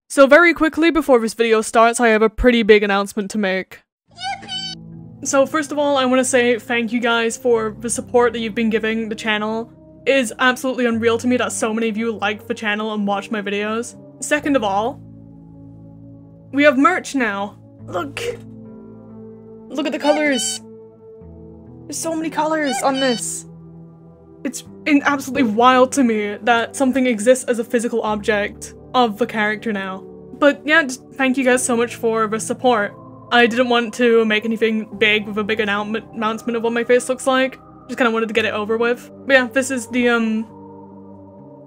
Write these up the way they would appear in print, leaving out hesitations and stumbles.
So very quickly before this video starts, I have a pretty big announcement to make. Yippee! So first of all, I want to say thank you guys for the support that you've been giving the channel. It is absolutely unreal to me that so many of you like the channel and watch my videos. Second of all, we have merch now. Look! Look at the colors! There's so many colors on this! It's absolutely wild to me that something exists as a physical object of the character now. But yeah, just thank you guys so much for the support. I didn't want to make anything big with a big announcement of what my face looks like. Just kind of wanted to get it over with. But yeah, this is the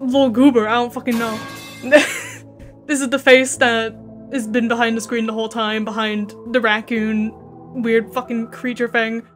little goober, I don't fucking know. This is the face that has been behind the screen the whole time, behind the raccoon weird fucking creature thing.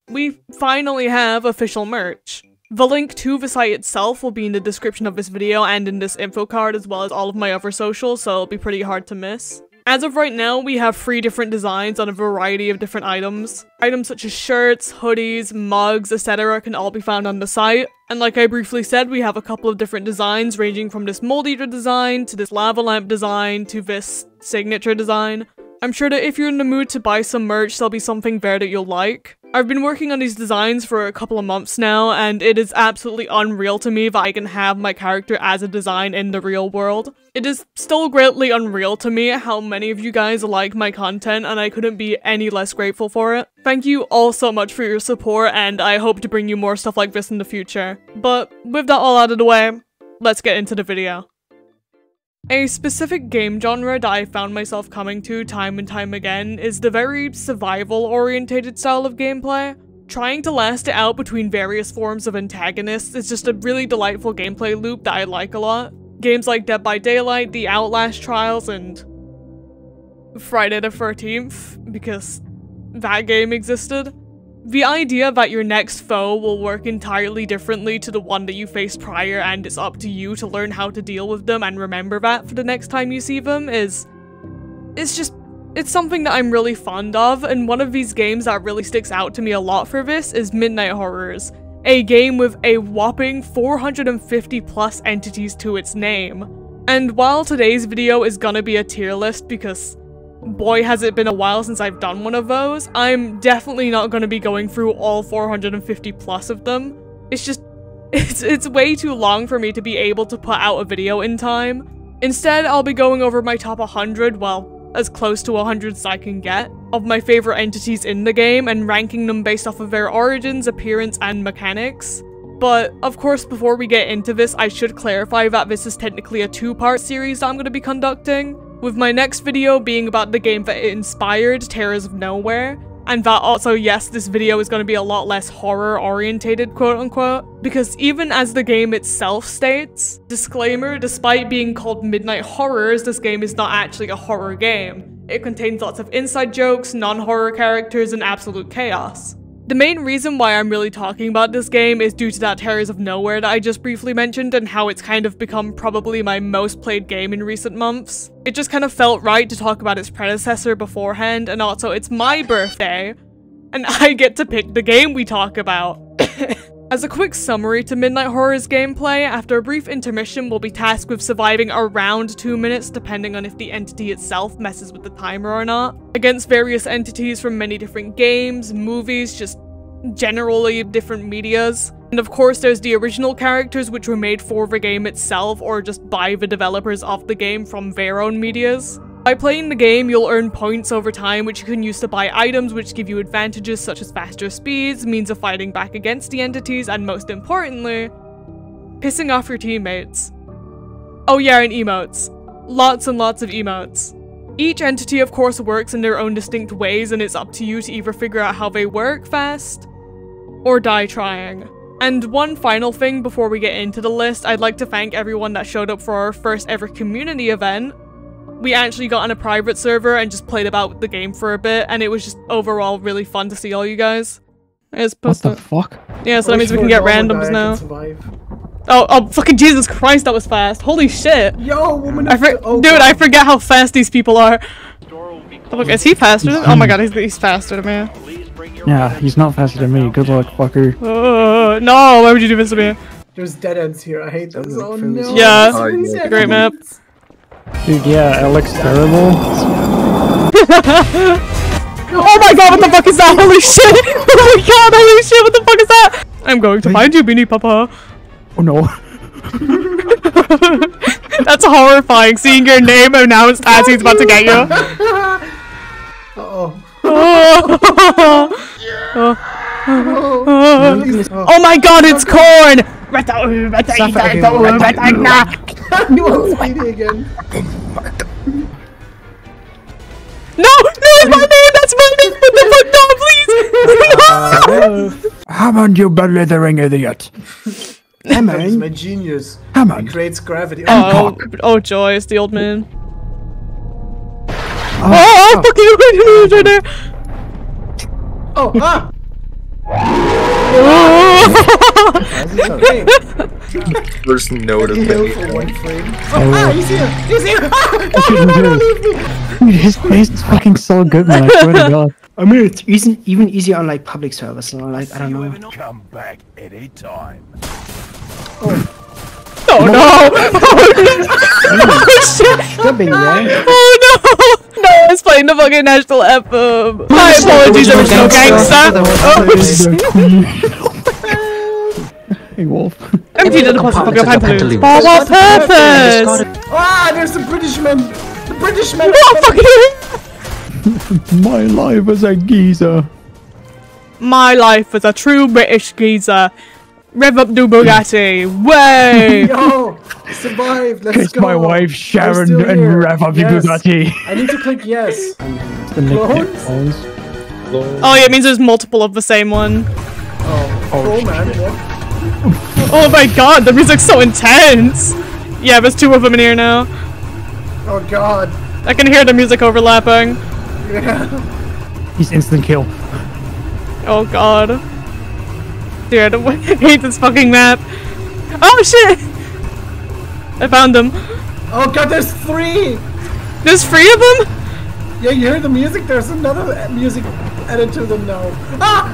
We finally have official merch. The link to the site itself will be in the description of this video and in this info card, as well as all of my other socials, so it'll be pretty hard to miss. As of right now, we have 3 different designs on a variety of different items. Items such as shirts, hoodies, mugs, etc. can all be found on the site. And like I briefly said, we have a couple of different designs ranging from this mold eater design, to this lava lamp design, to this signature design. I'm sure that if you're in the mood to buy some merch, there'll be something there that you'll like. I've been working on these designs for a couple of months now, and it is absolutely unreal to me that I can have my character as a design in the real world. It is still greatly unreal to me how many of you guys like my content, and I couldn't be any less grateful for it. Thank you all so much for your support, and I hope to bring you more stuff like this in the future. But with that all out of the way, let's get into the video. A specific game genre that I found myself coming to time and time again is the very survival-orientated style of gameplay. Trying to last it out between various forms of antagonists is just a really delightful gameplay loop that I like a lot. Games like Dead by Daylight, The Outlast Trials, and Friday the 13th, because that game existed. The idea that your next foe will work entirely differently to the one that you faced prior, and it's up to you to learn how to deal with them and remember that for the next time you see them it's something that I'm really fond of, and one of these games that really sticks out to me a lot for this is Midnight Horrors, a game with a whopping 450 plus entities to its name. And while today's video is gonna be a tier list because boy has it been a while since I've done one of those, I'm definitely not going to be going through all 450 plus of them. It's way too long for me to be able to put out a video in time. Instead, I'll be going over my top 100, well, as close to 100 as I can get, of my favorite entities in the game and ranking them based off of their origins, appearance, and mechanics. But, of course, before we get into this, I should clarify that this is technically a 2-part series that I'm going to be conducting, with my next video being about the game that it inspired, Terrors of Nowhere, and that also, yes, this video is going to be a lot less horror-orientated, quote-unquote, because even as the game itself states, disclaimer, despite being called Midnight Horrors, this game is not actually a horror game. It contains lots of inside jokes, non-horror characters, and absolute chaos. The main reason why I'm really talking about this game is due to that Terrors of Nowhere that I just briefly mentioned and how it's kind of become probably my most played game in recent months. It just kind of felt right to talk about its predecessor beforehand, and also it's my birthday, and I get to pick the game we talk about. As a quick summary to Midnight Horrors gameplay, after a brief intermission we'll be tasked with surviving around 2 minutes depending on if the entity itself messes with the timer or not, against various entities from many different games, movies, just generally different medias. And of course there's the original characters which were made for the game itself or just by the developers of the game from their own medias. By playing the game, you'll earn points over time which you can use to buy items which give you advantages such as faster speeds, means of fighting back against the entities, and most importantly, pissing off your teammates. Oh yeah, and emotes. Lots and lots of emotes. Each entity of course works in their own distinct ways, and it's up to you to either figure out how they work fast, or die trying. And one final thing before we get into the list, I'd like to thank everyone that showed up for our first ever community event. We actually got on a private server and just played about the game for a bit, and it was just overall really fun to see all you guys. What the fuck? Yeah, so that means we can get randoms now. Oh, fucking Jesus Christ, that was fast. Holy shit. Yo, woman. Dude, I forget how fast these people are. Oh, look, is he faster than— oh my god, he's faster than me. Yeah, he's not faster than me. Good luck, fucker. No, why would you do this to me? There's dead ends here. I hate those. Oh no. Yeah, Please, great map. Dude, yeah, it looks terrible. Oh my god, what the fuck is that? Holy shit! Oh my god, holy shit, what the fuck is that? I'm going to find you, Beanie Papa. Oh no. That's horrifying, seeing your name announced as he's about to get you. Uh-oh. Oh my god, it's corn! You want Speedy again? No! No, it's my name! That's my name! What the fuck? No, please! Hammond, you blithering idiot. That is my genius. Hammond. It creates gravity. Oh joy, it's the old man. Oh, fucking right there! Oh, ah! First note of the he's here! He's here! Ah! Dude, his face is fucking so good, man. I swear to God. I mean, it's even easier on like public servers, so like I don't know. Come back any time. Oh no! Oh shit! Stop being wrong. Oh no! No, I was playing the fucking national anthem. My apologies, there was no gangsta. Oh shit! Hey, Wolf. Empty the fucking pantaloons. For what purpose? Ah, there's the Britishman! The Britishman! Oh fucking! My life as a geezer. My life as a true British geezer. Rev up the Bugatti. Way! Yo! Survived! Let's Kiss go! my wife Sharon still and here. rev up the Yes. Bugatti. I need to click yes. The nickname Clones? phones. Oh yeah, it means there's multiple of the same one. Oh man, what? Oh my god, the music's so intense! Yeah, there's two of them in here now. Oh god. I can hear the music overlapping. Yeah. He's instant kill. Oh god. Dude, I hate this fucking map. Oh shit! I found them. Oh god, there's 3! There's 3 of them? Yeah, you hear the music? There's another music added to them now. Ah!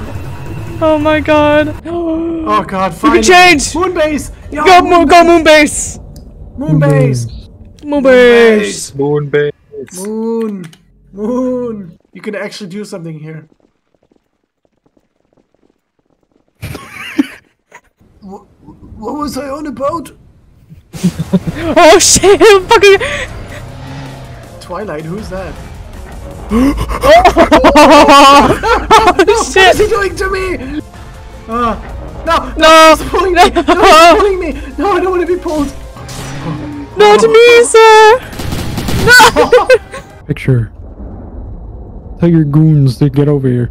Oh my god. Oh god, You finally. can change! Moonbase! Yo, Go Moonbase! Moonbase! Moonbase! Moonbase. Moon! You can actually do something here. What was I on about? Oh shit! Fucking. Twilight, who's that? Oh What is shit! he doing to me? No! No! He's pulling me! No, he's pulling me! No, I don't want to be pulled! Not me, sir! No! Picture. Tell your goons to get over here.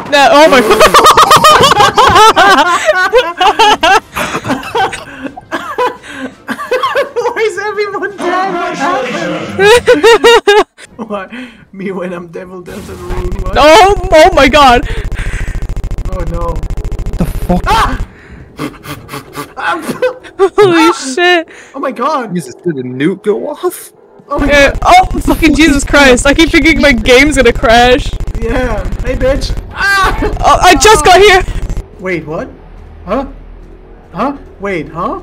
No, oh my god! Why is everyone dead? What happened? Why? Me when I'm Devil Delta Rune, what? Oh my god! Oh no. What the fuck? Holy shit! Oh my god! Jesus, did the nuke go off? Oh my god! Oh fucking Jesus Christ! I keep thinking my game's gonna crash. Yeah! Hey bitch! Ah! Oh, I just got here! Wait, what? Huh? Huh? Wait, huh?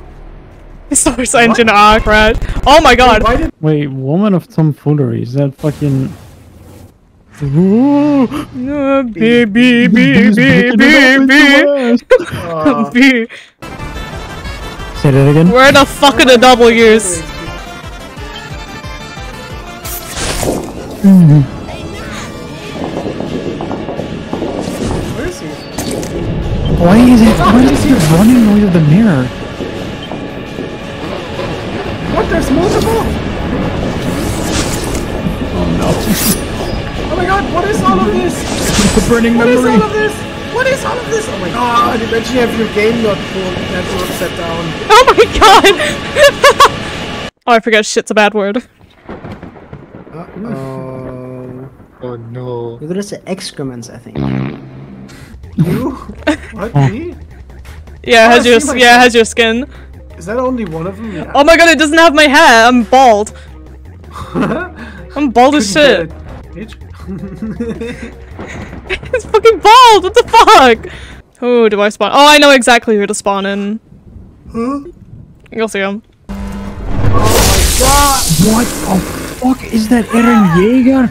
Source engine crash. Oh my god! Why did- Wait, woman of tomfoolery. Is that fucking... Ooh. Beep beep beep beep beep beep. Say that again. Where the fuck are the W's? Where is he? Why is it the running noise of the mirror? What? There's multiple? Oh no. Oh my god, what is all of this? The burning What is memory. all of this? What is all of this? Oh my god, imagine you have your game not full and to upset down. Oh my god! Oh, I forgot shit's a bad word. Uh-oh. Oh no. You're gonna say excrements, I think. You? What, me? Yeah, it has I your see yeah, it has your skin. Is that only one of them? Yeah. Oh my god, it doesn't have my hair. I'm bald. I'm bald as shit. Bitch. It's fucking bald! What the fuck? Who do I spawn? Oh, I know exactly who to spawn in. Huh? You'll see him. What the fuck is that Eren Yeager?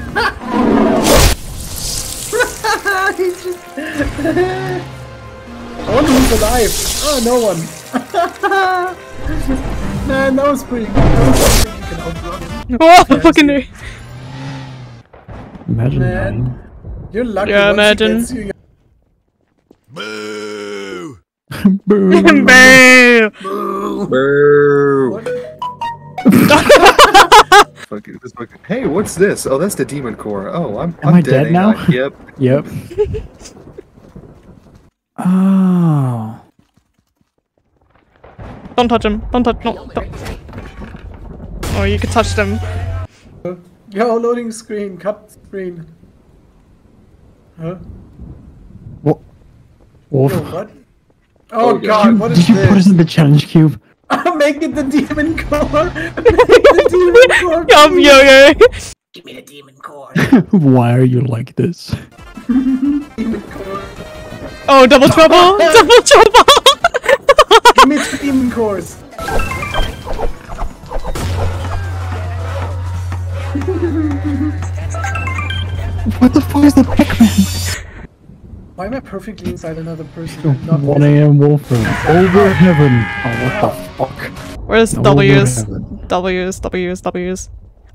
He's just... I wonder who's alive. Oh, no one. Man, that was pretty good. That was something you can outrun. Oh, Yeah, fucking see. Imagine Man. dying. You're lucky. Yeah, once imagine. He gets you, Boo! Boo. Boo! Boo. What? Hey, what's this? Oh, that's the demon core. Oh, I'm Am I dead dead now? ain't I? Yep. Yep. Oh. Don't touch him. Don't touch. No. Don't. Oh, you could touch them. Yo, loading screen. Cut screen. Huh? What? Yo, Wolf. what? Oh, yeah. God, what is Did you put us this? in the challenge cube? Make it the demon core. Make the demon core. Yum, yo, yo. Give me the demon core. Why are you like this? Demon core. Oh, double trouble! Double trouble! Give me 2 demon cores. What the fuck is that Pac-Man? Why am I perfectly inside another person? and not 1 a.m. Wolfram. Over heaven. Oh, what the fuck? Where's Over W's? heaven. W's.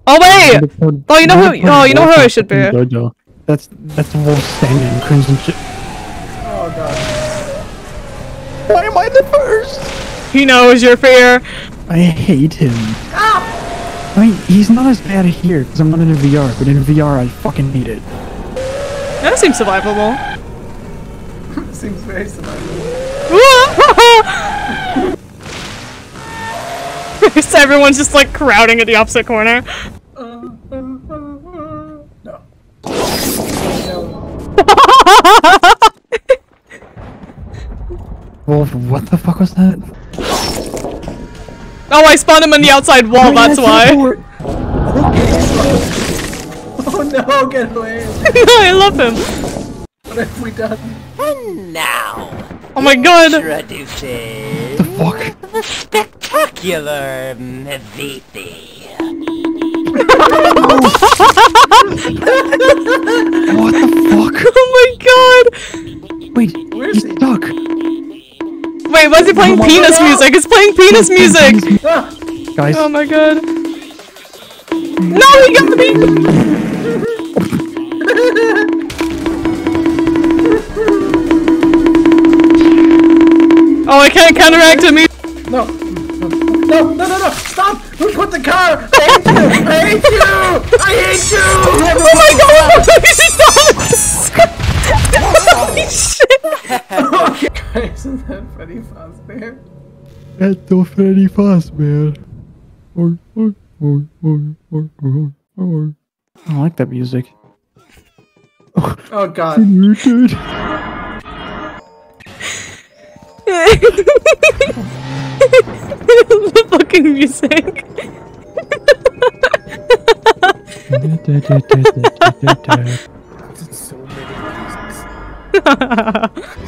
Oh wait! Oh, you know who? Oh, you know who I should be. Jojo. That's Wolf standing in crimson shit. Oh, God. Why am I the first? He knows your fear. I hate him. I mean, he's not as bad here because I'm not in VR, but in VR I fucking hate it. That seems survivable. Seems very survivable. So everyone's just like crowding at the opposite corner. No. No. Wolf, what the fuck was that? Oh, I spawned him on the outside wall, that's why. Oh no, get away. I love him. What have we done? And now, Oh my god. introducing The fuck? the spectacular Mvp. What the fuck? Oh my god. Wait, Where's he's he? stuck. Wait, why is he playing penis music? It's playing penis music. Ah, Guys, Oh my god. No, he got me. Oh, I can't counteract him. no. No, stop! Who put the car? I hate you! I hate you! Oh my god! Holy shit! Guys, isn't that Freddy Fazbear? that's so Freddy Fazbear. I like that music. Oh god. Dude. The fucking music. So many pieces.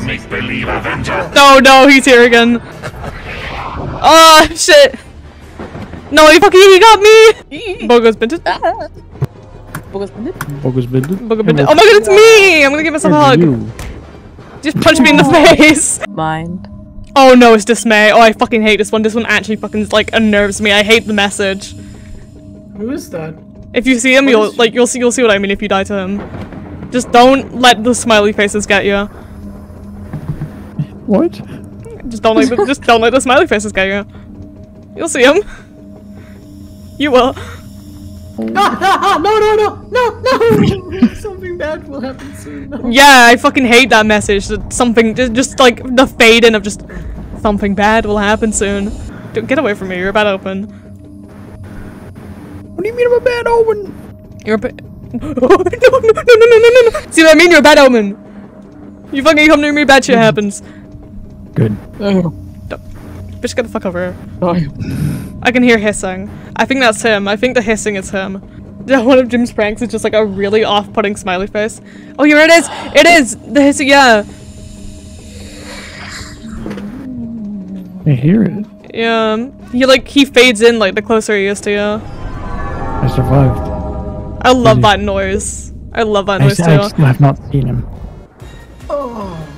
Make believe Avenger. No, he's here again. Oh shit! No, he got me! Bogo's bended. Bogus bended. Bogo bended. Oh my god, it's me! I'm gonna give myself a hug. Just punch me in the face. Mind. Oh no, it's dismay. Oh, I fucking hate this one. This one actually fucking like unnerves me. I hate the message. Who is that? If you see him, you'll see what I mean if you die to him. Just don't let the smiley faces get you. What? Just don't let the smiley faces get you. You'll see him. You will. No! Something bad will happen soon. No. Yeah, I fucking hate that message. That something just like the fade in of just something bad will happen soon. Don't get away from me. You're a bad omen. What do you mean I'm a bad omen? You're a bad. No. See what I mean? You're a bad omen. You fucking come near me, bad shit happens. Good. Bitch, get the fuck over here. I can hear hissing. I think that's him. I think the hissing is him. One of Jim's pranks is just like a really off-putting smiley face. Oh, here it is! It is! This, yeah. I hear it. Yeah. He fades in like the closer he is to you. I survived. I love that noise. I love that noise I too. still have not seen him.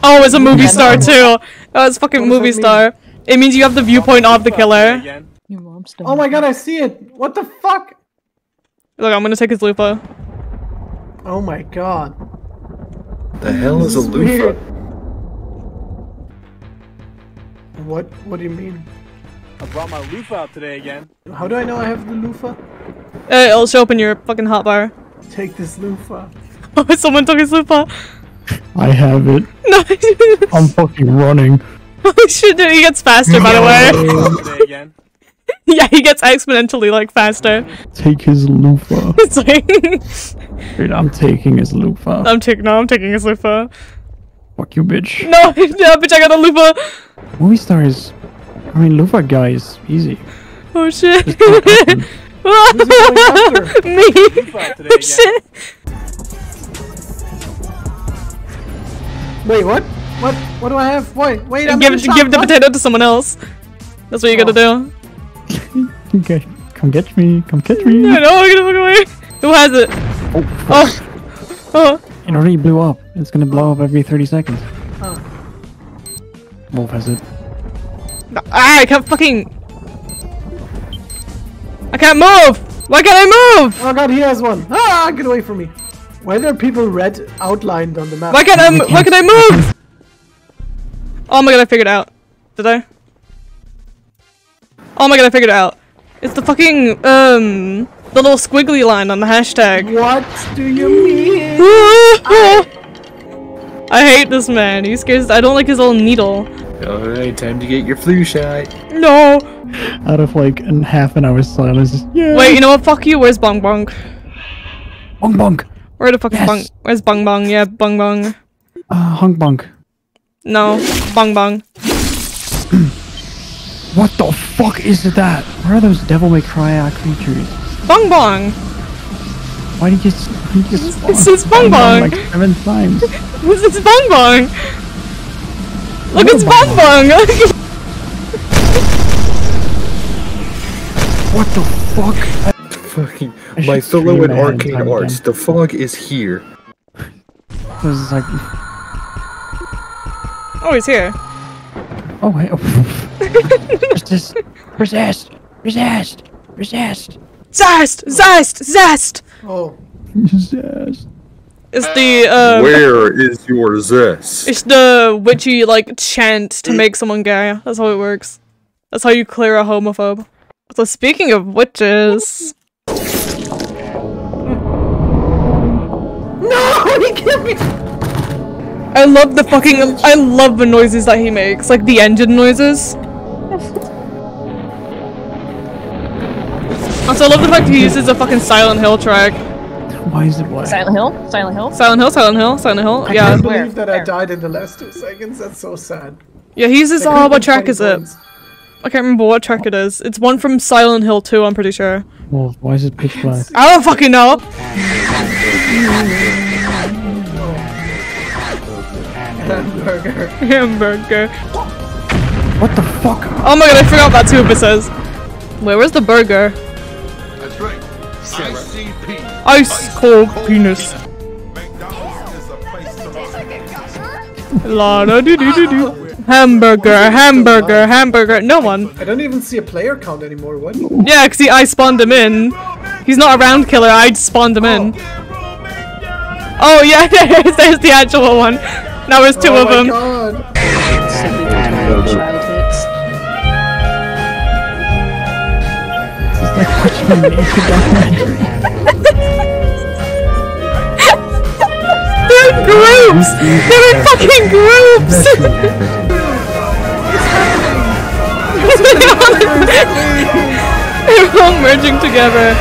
Oh, it's a movie star too. Oh, it's fucking movie star. It means you have the viewpoint of the killer. Oh my god, I see it! What the fuck? Look, I'm gonna take his loofah. Oh my god. The hell is a loofah? Weird. What do you mean? I brought my loofah out today again. How do I know I have the loofah? It'll show up in your fucking hotbar. Take this loofah. Oh, someone took his loofah. I have it. No. I'm fucking running. Holy shit, dude, he gets faster, by the way. Today again. Yeah, he gets exponentially, like, faster. Take his loofah. It's like... Dude, I'm taking his loofah. I'm taking his loofah. Fuck you, bitch. No, yeah, bitch, I got a loofah. Movie stars. I mean, loofah guy is easy. Oh, shit. Who's it going after? Me. Loofah out today Oh, again. shit. Wait, what? What do I have? Wait, I'm Give the potato to someone else. That's what you gotta do. Okay, come catch me. Come catch me. I know, get the fuck away. Who has it? Oh, fuck. Oh. It already blew up. It's gonna blow up every 30 seconds. Wolf has it. Ah, I can't move! Why can't I move? Oh god, he has one. Ah, get away from me. Why are there people red outlined on the map? Why can't I move? Oh my god, I figured it out. Did I? Oh my god, I figured it out. It's the fucking, the little squiggly line on the hashtag. What do you mean? I hate this man. He scares. I don't like his little needle. Alright, time to get your flu shot. No. Out of like half an hour's silence. Just, yeah. Wait, you know what? Fuck you. Where's Bong Bong? Bong Bong. Where the fuck is Yes. Bong? Where's Bong Bong? Yeah, Bong Bong. Hung Bong. No, Bong Bong. What the fuck is that? Where are those Devil May Cry creatures? Bong Bong. Why did you spawn This is Bong Bong. like 7 times? This is Bong Bong. Look, it's Bong Bong. What the fuck? Fucking I my should fellow stream in ahead arcane time arts, again. the fog is here. This is like, Oh, he's here. oh wait, oh. Resist, resist, resist, resist. Zest. Oh, Resist. It's the Where is your zest? it's the witchy like chant to make someone gay. That's how it works. That's how you clear a homophobe. So speaking of witches, no! He killed me. I love the noises that he makes, like the engine noises. Also, I love the fact he uses a fucking Silent Hill track. Why is it black? Silent Hill? Silent Hill? Silent Hill. I Yeah, can't believe that I Where? died in the last 2 seconds. That's so sad. yeah. He uses. That could've What been track 20 is it? points. I can't remember what track it is. It's one from Silent Hill 2. I'm pretty sure. Wolf, why is it pitch black? I don't fucking know. Hamburger. Hamburger. What the fuck? Oh my god, I forgot about 2 abyses. Wait, where's the burger? That's right. ICP. Ice cold penis. McDonald's is a place to rock. La da doo doo doo doo. Hamburger. No one. I don't even see a player count anymore. What? Yeah, cause I spawned him in. He's not a round killer. I spawned him in. Oh yeah, there's the actual one. Now there's 2 Oh of my them. god. It's like watching a nature documentary. They're in groups. They're in fucking groups. They're all merging together.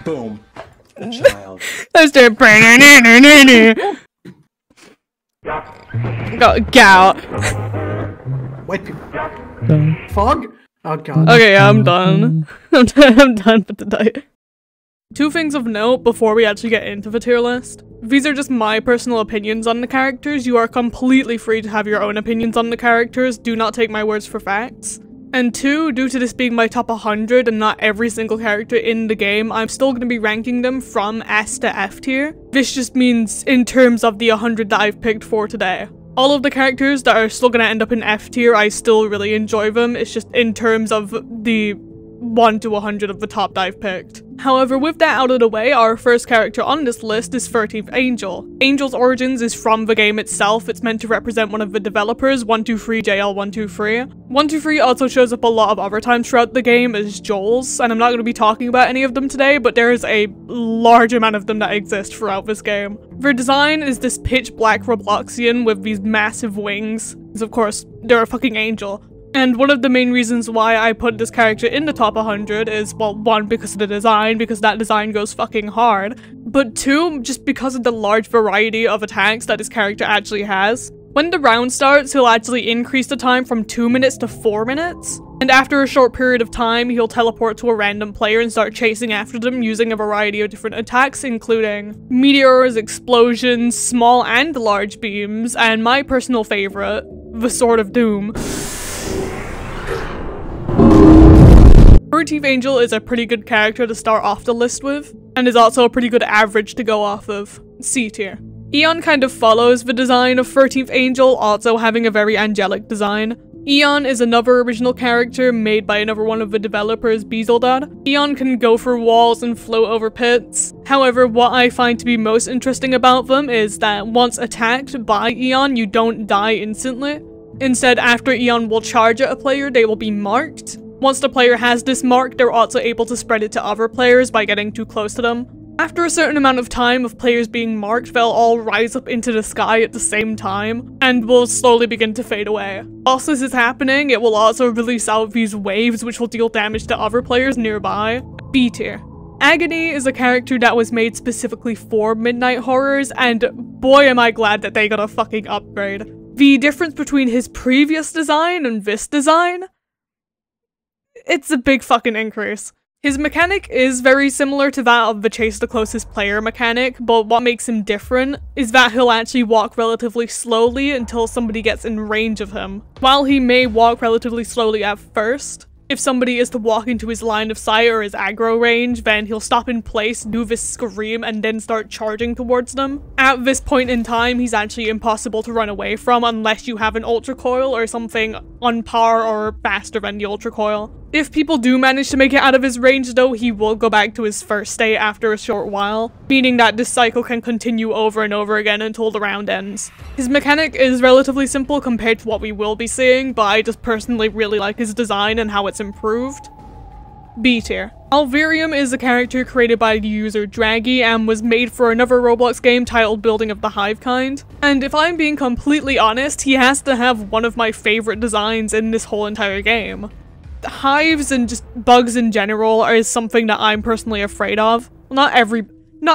Boom. A child. There's their Go, gout. White people. Fog? Oh god. Okay, yeah, I'm done. I'm done for today. Two things of note before we actually get into the tier list. These are just my personal opinions on the characters. You are completely free to have your own opinions on the characters. Do not take my words for facts. And two, due to this being my top 100 and not every single character in the game, I'm still going to be ranking them from S to F tier. This just means in terms of the 100 that I've picked for today. All of the characters that are still going to end up in F tier, I still really enjoy them. It's just in terms of the 1 to 100 of the top that I've picked. However, with that out of the way, our first character on this list is 13th Angel. Angel's origins is from the game itself. It's meant to represent one of the developers, 123JL123. 123 also shows up a lot of other times throughout the game as Joels, and I'm not going to be talking about any of them today, but there is a large amount of them that exist throughout this game. Their design is this pitch black Robloxian with these massive wings, because of course, they're a fucking angel. And one of the main reasons why I put this character in the top 100 is, well, one, because of the design, because that design goes fucking hard, but two, just because of the large variety of attacks that this character actually has. When the round starts, he'll actually increase the time from 2 minutes to 4 minutes, and after a short period of time, he'll teleport to a random player and start chasing after them using a variety of different attacks, including meteors, explosions, small and large beams, and my personal favorite, the Sword of Doom. 13th Angel is a pretty good character to start off the list with, and is also a pretty good average to go off of. C tier. Eon kind of follows the design of 13th Angel, also having a very angelic design. Eon is another original character made by another one of the developers, Bezeldad. Eon can go through walls and float over pits. However, what I find to be most interesting about them is that once attacked by Eon, you don't die instantly. Instead, after Eon will charge at a player, they will be marked. Once the player has this mark, they're also able to spread it to other players by getting too close to them. After a certain amount of time of players being marked, they'll all rise up into the sky at the same time, and will slowly begin to fade away. Whilst this is happening, it will also release out these waves which will deal damage to other players nearby. B tier. Agony is a character that was made specifically for Midnight Horrors, and boy am I glad that they got a fucking upgrade. The difference between his previous design and this design? It's a big fucking increase. His mechanic is very similar to that of the chase the closest player mechanic, but what makes him different is that he'll actually walk relatively slowly until somebody gets in range of him. While he may walk relatively slowly at first, if somebody is to walk into his line of sight or his aggro range, then he'll stop in place, do this scream, and then start charging towards them. At this point in time, he's actually impossible to run away from unless you have an ultra coil or something on par or faster than the ultra coil. If people do manage to make it out of his range though, he will go back to his first state after a short while, meaning that this cycle can continue over and over again until the round ends. His mechanic is relatively simple compared to what we will be seeing, but I just personally really like his design and how it's improved. B tier. Alvirium is a character created by the user Draggy and was made for another Roblox game titled Building of the Hive Kind. And if I'm being completely honest, he has to have one of my favorite designs in this whole entire game. Hives and just bugs in general is something that I'm personally afraid of. Well, not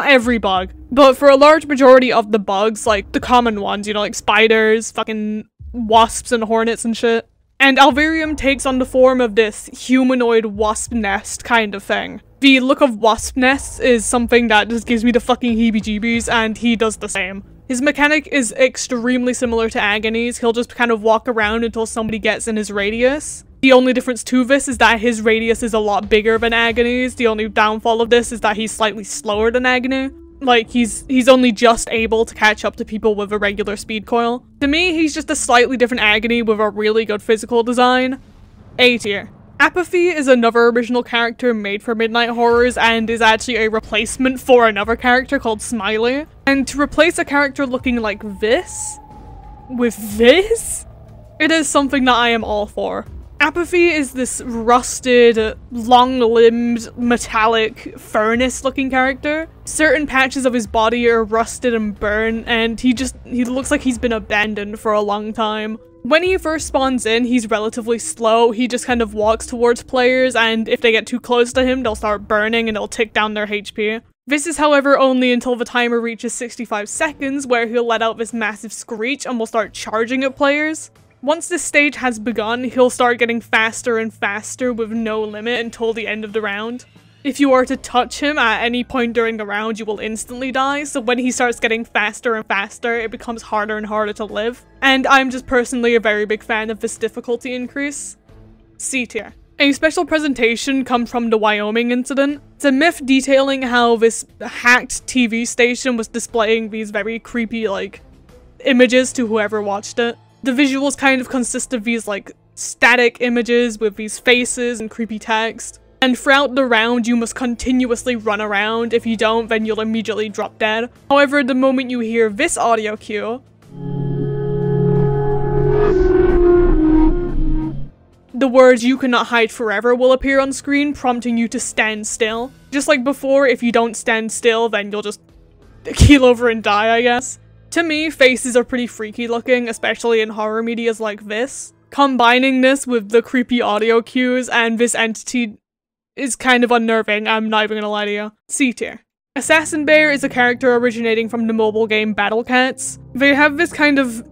every bug, but for a large majority of the bugs, like the common ones, you know, like spiders, fucking wasps and hornets and shit. And Alvirium takes on the form of this humanoid wasp nest kind of thing. The look of wasp nests is something that just gives me the fucking heebie-jeebies, and he does the same. His mechanic is extremely similar to Agony's. He'll just kind of walk around until somebody gets in his radius. The only difference to this is that his radius is a lot bigger than Agony's. The only downfall of this is that he's slightly slower than Agony. Like, he's only just able to catch up to people with a regular speed coil. To me, he's just a slightly different Agony with a really good physical design. A tier. Apathy is another original character made for Midnight Horrors and is actually a replacement for another character called Smiley. And to replace a character looking like this, with this, it is something that I am all for. Apathy is this rusted, long-limbed, metallic, furnace-looking character. Certain patches of his body are rusted and burned, and he looks like he's been abandoned for a long time. When he first spawns in, he's relatively slow. He just kind of walks towards players, and if they get too close to him, they'll start burning and it'll tick down their HP. This is, however, only until the timer reaches 65 seconds, where he'll let out this massive screech and will start charging at players. Once this stage has begun, he'll start getting faster and faster with no limit until the end of the round. If you are to touch him at any point during the round, you will instantly die, so when he starts getting faster and faster, it becomes harder and harder to live. And I'm just personally a very big fan of this difficulty increase. C tier. A special presentation comes from the Wyoming incident. It's a myth detailing how this hacked TV station was displaying these very creepy, like, images to whoever watched it. The visuals kind of consist of these, like, static images with these faces and creepy text. And throughout the round, you must continuously run around. If you don't, then you'll immediately drop dead. However, the moment you hear this audio cue, the words "you cannot hide forever" will appear on screen, prompting you to stand still. Just like before, if you don't stand still, then you'll just keel over and die, I guess. To me, faces are pretty freaky looking, especially in horror medias like this. Combining this with the creepy audio cues and this entity is kind of unnerving, I'm not even gonna lie to you. C tier. Assassin Bear is a character originating from the mobile game Battle Cats. They have this kind of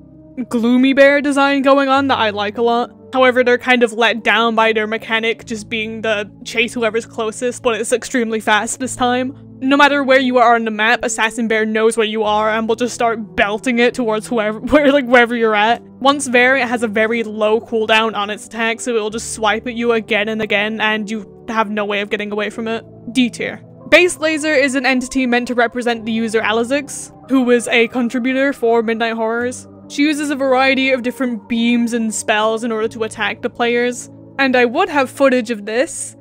gloomy bear design going on that I like a lot. However, they're kind of let down by their mechanic just being the chase whoever's closest, but it's extremely fast this time. No matter where you are on the map, Assassin Bear knows where you are and will just start belting it towards wherever you're at. Once there, it has a very low cooldown on its attack, so it'll just swipe at you again and again, and you have no way of getting away from it. D tier. Base Laser is an entity meant to represent the user Alizix, who was a contributor for Midnight Horrors. She uses a variety of different beams and spells in order to attack the players, and I would have footage of this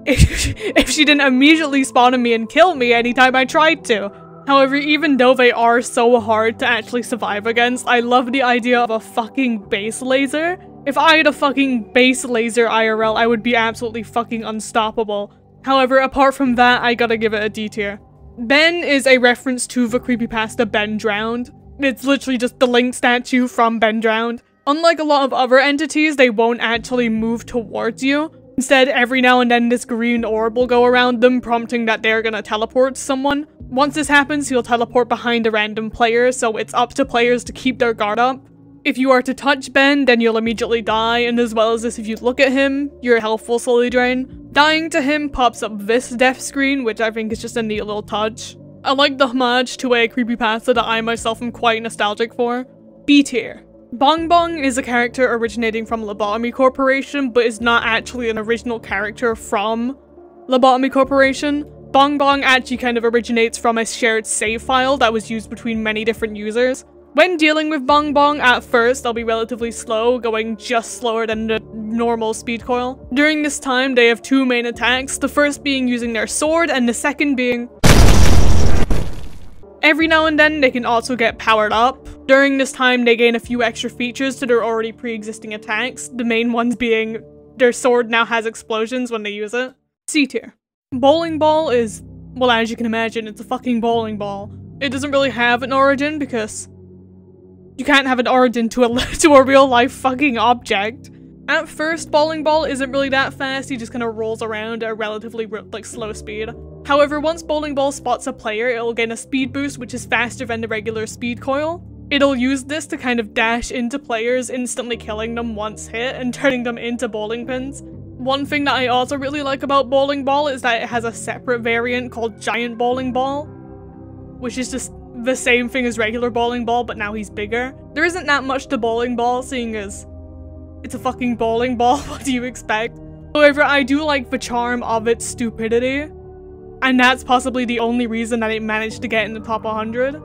if she didn't immediately spawn on me and kill me anytime I tried to. However, even though they are so hard to actually survive against, I love the idea of a fucking base laser. If I had a fucking base laser IRL, I would be absolutely fucking unstoppable. However, apart from that, I gotta give it a D tier. Ben is a reference to the creepypasta Ben Drowned. It's literally just the Link statue from Ben Drowned. Unlike a lot of other entities, they won't actually move towards you. Instead, every now and then this green orb will go around them, prompting that they're gonna teleport someone. Once this happens, he'll teleport behind a random player, so it's up to players to keep their guard up. If you are to touch Ben, then you'll immediately die, and as well as this, if you look at him, your health will slowly drain. Dying to him pops up this death screen, which I think is just a neat little touch. I like the homage to a creepypasta that I myself am quite nostalgic for. B tier. Bong Bong is a character originating from Lobotomy Corporation, but is not actually an original character from Lobotomy Corporation. Bong Bong actually kind of originates from a shared save file that was used between many different users. When dealing with Bong Bong, at first they'll be relatively slow, going just slower than the normal speed coil. During this time, they have two main attacks, the first being using their sword, and the second being... Every now and then, they can also get powered up. During this time, they gain a few extra features to their already pre-existing attacks, the main ones being their sword now has explosions when they use it. C tier. Bowling Ball is, well, as you can imagine, it's a fucking bowling ball. It doesn't really have an origin because you can't have an origin to a real life fucking object. At first, Bowling Ball isn't really that fast, he just kind of rolls around at a relatively slow speed. However, once Bowling Ball spots a player, it'll gain a speed boost which is faster than the regular speed coil. It'll use this to kind of dash into players, instantly killing them once hit and turning them into bowling pins. One thing that I also really like about Bowling Ball is that it has a separate variant called Giant Bowling Ball, which is just the same thing as regular Bowling Ball, but now he's bigger. There isn't that much to Bowling Ball, seeing as it's a fucking bowling ball. What do you expect? However, I do like the charm of its stupidity, and that's possibly the only reason that it managed to get in the top 100.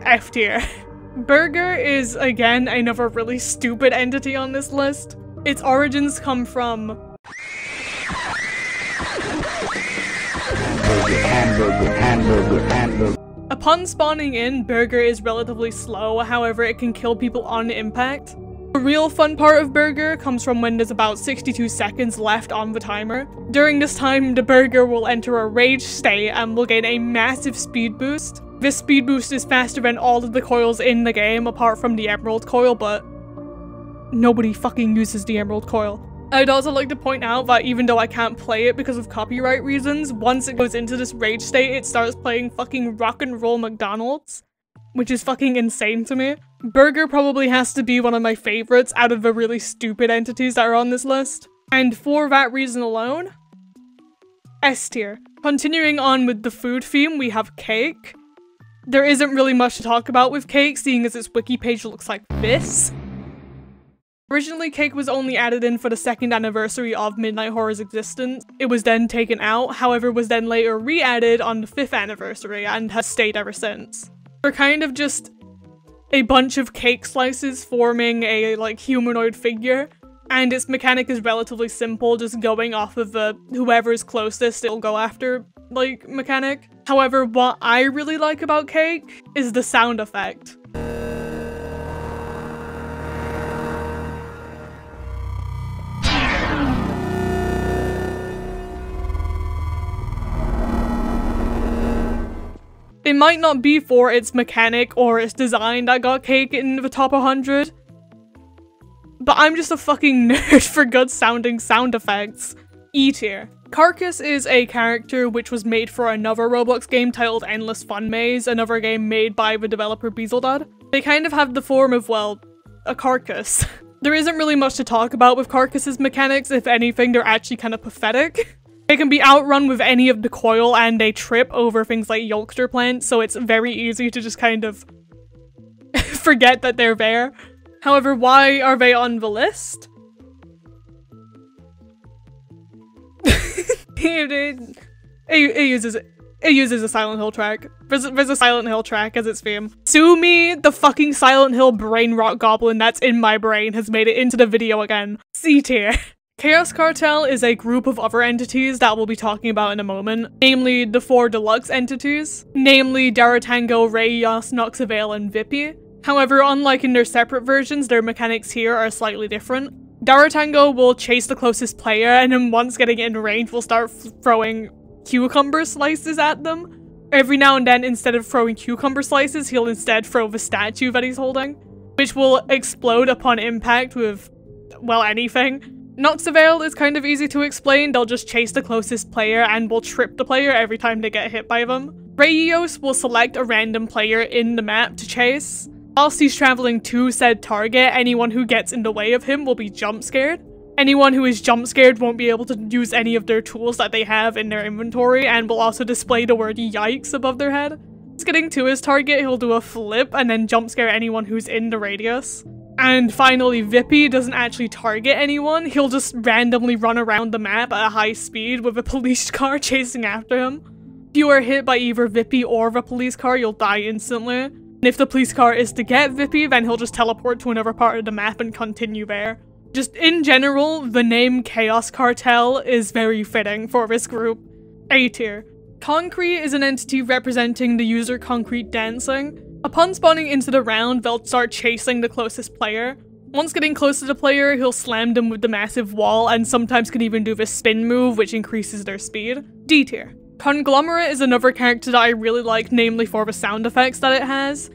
F tier. Burger is, again, another really stupid entity on this list. Its origins come from hamburger. Upon spawning in, Burger is relatively slow, however it can kill people on impact. The real fun part of Burger comes from when there's about 62 seconds left on the timer. During this time, the Burger will enter a rage state and will gain a massive speed boost. This speed boost is faster than all of the coils in the game apart from the Emerald Coil, but nobody fucking uses the Emerald Coil. I'd also like to point out that even though I can't play it because of copyright reasons, once it goes into this rage state, it starts playing fucking Rock and Roll McDonald's, which is fucking insane to me. Burger probably has to be one of my favorites out of the really stupid entities that are on this list. And for that reason alone, S tier. Continuing on with the food theme, we have cake. There isn't really much to talk about with cake, seeing as its wiki page looks like this. Originally, cake was only added in for the 2nd anniversary of Midnight Horror's existence. It was then taken out, however was then later re-added on the 5th anniversary and has stayed ever since. They're kind of just a bunch of cake slices forming a like humanoid figure, and its mechanic is relatively simple, just going off of the whoever is closest it'll go after like mechanic. However, what I really like about cake is the sound effect. It might not be for its mechanic or its design that got cake in the top 100, but I'm just a fucking nerd for good sounding sound effects. E tier. Carcass is a character which was made for another Roblox game titled Endless Fun Maze, another game made by the developer Bezeldad. They kind of have the form of, well, a carcass. There isn't really much to talk about with Carcass's mechanics. If anything, they're actually kind of pathetic. They can be outrun with any of the coil and they trip over things like Yolkster plants, so it's very easy to just kind of forget that they're there. However, why are they on the list? It uses a Silent Hill track. There's a Silent Hill track as its theme. Sue me, the fucking Silent Hill brain rot goblin that's in my brain has made it into the video again. C tier. Chaos Cartel is a group of other entities that we'll be talking about in a moment, namely the 4 deluxe entities, namely Daratango, Rayos, Noxavale, and Vippy. However, unlike in their separate versions, their mechanics here are slightly different. Daratango will chase the closest player, and then once getting in range will start throwing cucumber slices at them. Every now and then, instead of throwing cucumber slices, he'll instead throw the statue that he's holding, which will explode upon impact with, well, anything. Noxavale is kind of easy to explain. They'll just chase the closest player and will trip the player every time they get hit by them. Rayos will select a random player in the map to chase. Whilst he's traveling to said target, anyone who gets in the way of him will be jump scared. Anyone who is jump scared won't be able to use any of their tools that they have in their inventory and will also display the word yikes above their head. Once getting to his target, he'll do a flip and then jump scare anyone who's in the radius. And finally, Vippy doesn't actually target anyone, he'll just randomly run around the map at a high speed with a police car chasing after him. If you are hit by either Vippy or the police car, you'll die instantly. And if the police car is to get Vippy, then he'll just teleport to another part of the map and continue there. Just in general, the name Chaos Cartel is very fitting for this group. A tier. Concrete is an entity representing the user Concrete dancing. Upon spawning into the round, they'll start chasing the closest player. Once getting close to the player, he'll slam them with the massive wall and sometimes can even do the spin move, which increases their speed. D tier. Conglomerate is another character that I really like, namely for the sound effects that it has.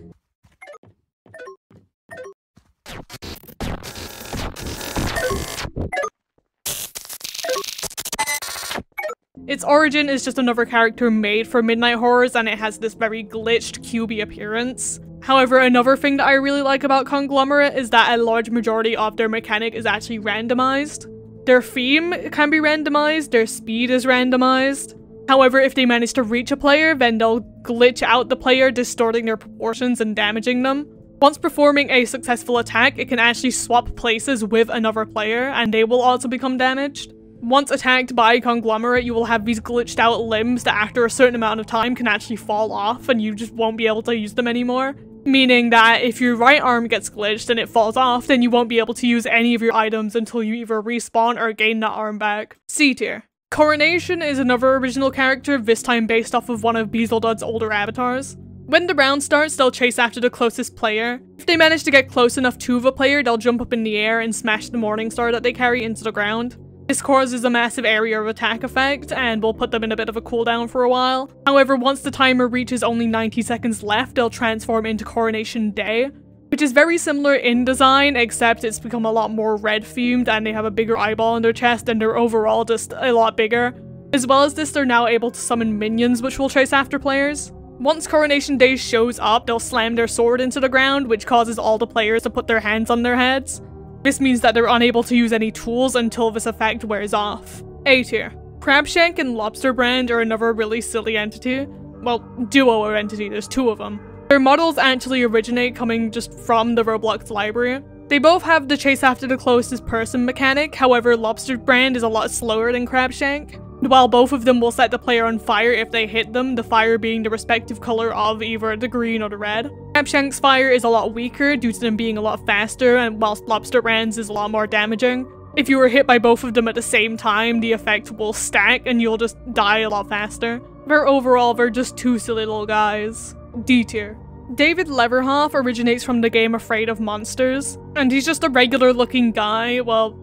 Its origin is just another character made for Midnight Horrors, and it has this very glitched, cubey appearance. However, another thing that I really like about Conglomerate is that a large majority of their mechanic is actually randomized. Their theme can be randomized, their speed is randomized. However, if they manage to reach a player, then they'll glitch out the player, distorting their proportions and damaging them. Once performing a successful attack, it can actually swap places with another player, and they will also become damaged. Once attacked by Conglomerate, you will have these glitched out limbs that after a certain amount of time can actually fall off and you just won't be able to use them anymore. Meaning that if your right arm gets glitched and it falls off, then you won't be able to use any of your items until you either respawn or gain that arm back. C tier. Coronation is another original character, this time based off of one of Bezeldad's older avatars. When the round starts, they'll chase after the closest player. If they manage to get close enough to the player, they'll jump up in the air and smash the Morningstar that they carry into the ground. This causes a massive area of attack effect and will put them in a bit of a cooldown for a while. However, once the timer reaches only 90 seconds left, they'll transform into Coronation Day, which is very similar in design, except it's become a lot more red themed and they have a bigger eyeball on their chest and they're overall just a lot bigger. As well as this, they're now able to summon minions which will chase after players. Once Coronation Day shows up, they'll slam their sword into the ground, which causes all the players to put their hands on their heads. This means that they're unable to use any tools until this effect wears off. A tier. Crabshank and Lobster Brand are another really silly entity. Well, duo or entity, there's two of them. Their models actually originate coming just from the Roblox library. They both have the chase after the closest person mechanic, however Lobster Brand is a lot slower than Crabshank. While both of them will set the player on fire if they hit them, the fire being the respective color of either the green or the red. Crabshank's fire is a lot weaker due to them being a lot faster, and whilst Lobster Brand's is a lot more damaging. If you were hit by both of them at the same time, the effect will stack and you'll just die a lot faster. Overall, they're just two silly little guys. D tier. David Leverhoff originates from the game Afraid of Monsters, and he's just a regular looking guy, well,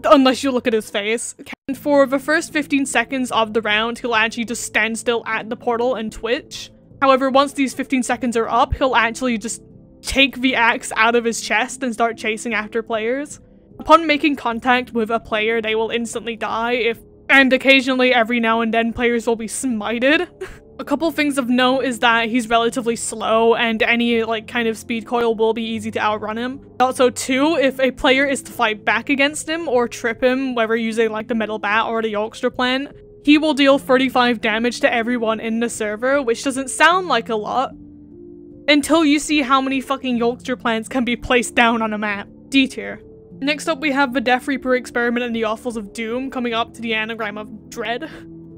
unless you look at his face. And for the first 15 seconds of the round, he'll actually just stand still at the portal and twitch. However, once these 15 seconds are up, he'll actually just take the axe out of his chest and start chasing after players. Upon making contact with a player, they will instantly die, and occasionally every now and then players will be smited. A couple things of note is that he's relatively slow and any kind of speed coil will be easy to outrun him. Also too, if a player is to fight back against him or trip him, whether using the metal bat or the Yorkshire plant, he will deal 35 damage to everyone in the server, which doesn't sound like a lot, until you see how many fucking Yorkshire plants can be placed down on a map. D tier. Next up we have the Death Reaper experiment and the Offals of Doom coming up to the anagram of Dread.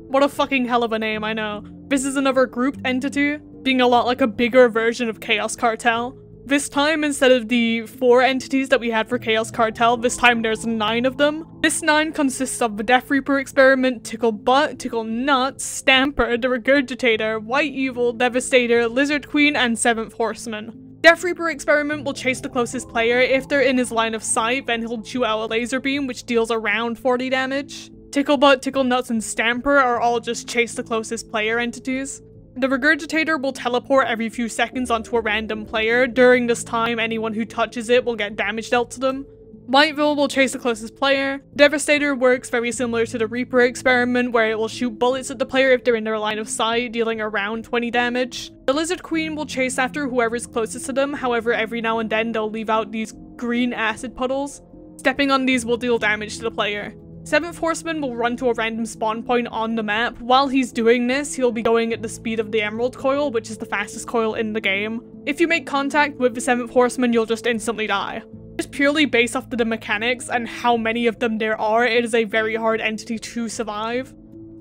What a fucking hell of a name, I know. This is another grouped entity, being a lot like a bigger version of Chaos Cartel. This time, instead of the 4 entities that we had for Chaos Cartel, this time there's 9 of them. This 9 consists of the Death Reaper experiment, Tickle Butt, Tickle Nuts, Stamper, the Regurgitator, White Evil, Devastator, Lizard Queen, and 7th Horseman. Death Reaper experiment will chase the closest player. If they're in his line of sight, then he'll shoot out a laser beam, which deals around 40 damage. Tickle Butt, Tickle Nuts, and Stamper are all just chase the closest player entities. The Regurgitator will teleport every few seconds onto a random player. During this time, anyone who touches it will get damage dealt to them. Whiteville will chase the closest player. Devastator works very similar to the Reaper experiment, where it will shoot bullets at the player if they're in their line of sight, dealing around 20 damage. The Lizard Queen will chase after whoever's closest to them, however every now and then they'll leave out these green acid puddles. Stepping on these will deal damage to the player. 7th Horseman will run to a random spawn point on the map. While he's doing this, he'll be going at the speed of the Emerald Coil, which is the fastest coil in the game. If you make contact with the 7th Horseman, you'll just instantly die. Just purely based off the mechanics and how many of them there are, it is a very hard entity to survive.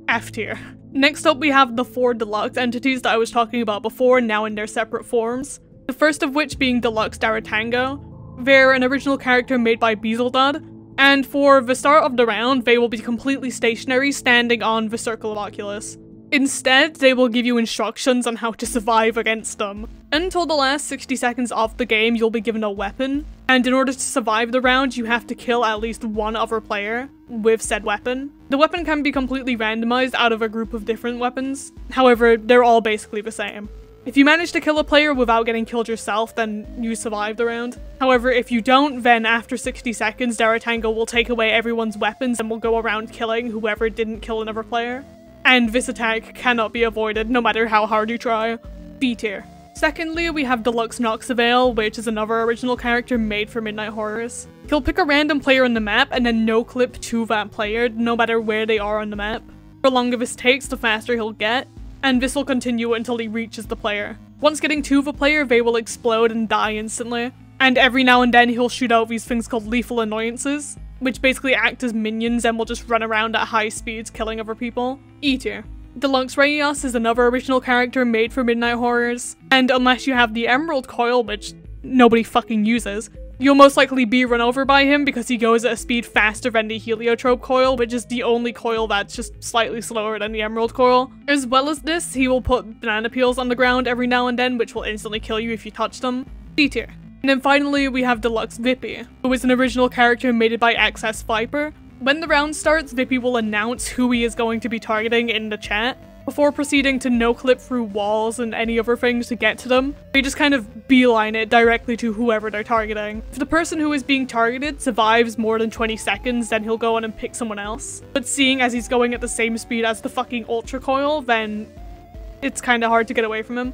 F tier. Next up we have the 4 deluxe entities that I was talking about before, now in their separate forms. The first of which being Deluxe Daratango. They're an original character made by Beezeldud, and for the start of the round, they will be completely stationary, standing on the Circle of Oculus. Instead, they will give you instructions on how to survive against them. Until the last 60 seconds of the game, you'll be given a weapon, and in order to survive the round, you have to kill at least one other player with said weapon. The weapon can be completely randomized out of a group of different weapons, however, they're all basically the same. If you manage to kill a player without getting killed yourself, then you survive the round. However, if you don't, then after 60 seconds, Daratango will take away everyone's weapons and will go around killing whoever didn't kill another player. And this attack cannot be avoided, no matter how hard you try. B tier. Secondly, we have Deluxe Noxavale, which is another original character made for Midnight Horrors. He'll pick a random player on the map and then no-clip to that player, no matter where they are on the map. The longer this takes, the faster he'll get, and this will continue until he reaches the player. Once getting to the player, they will explode and die instantly. And every now and then he'll shoot out these things called lethal annoyances, which basically act as minions and will just run around at high speeds killing other people. E tier. Deluxe Rayos is another original character made for Midnight Horrors, and unless you have the Emerald Coil, which nobody fucking uses, you'll most likely be run over by him because he goes at a speed faster than the Heliotrope Coil, which is the only coil that's just slightly slower than the Emerald Coil. As well as this, he will put banana peels on the ground every now and then, which will instantly kill you if you touch them. D tier. And then finally, we have Deluxe Vippy, who is an original character made by XS Viper. When the round starts, Vippy will announce who he is going to be targeting in the chat, before proceeding to no-clip through walls and any other things to get to them. They just kind of beeline it directly to whoever they're targeting. If the person who is being targeted survives more than 20 seconds, then he'll go on and pick someone else. But seeing as he's going at the same speed as the fucking Ultra Coil, then it's kind of hard to get away from him.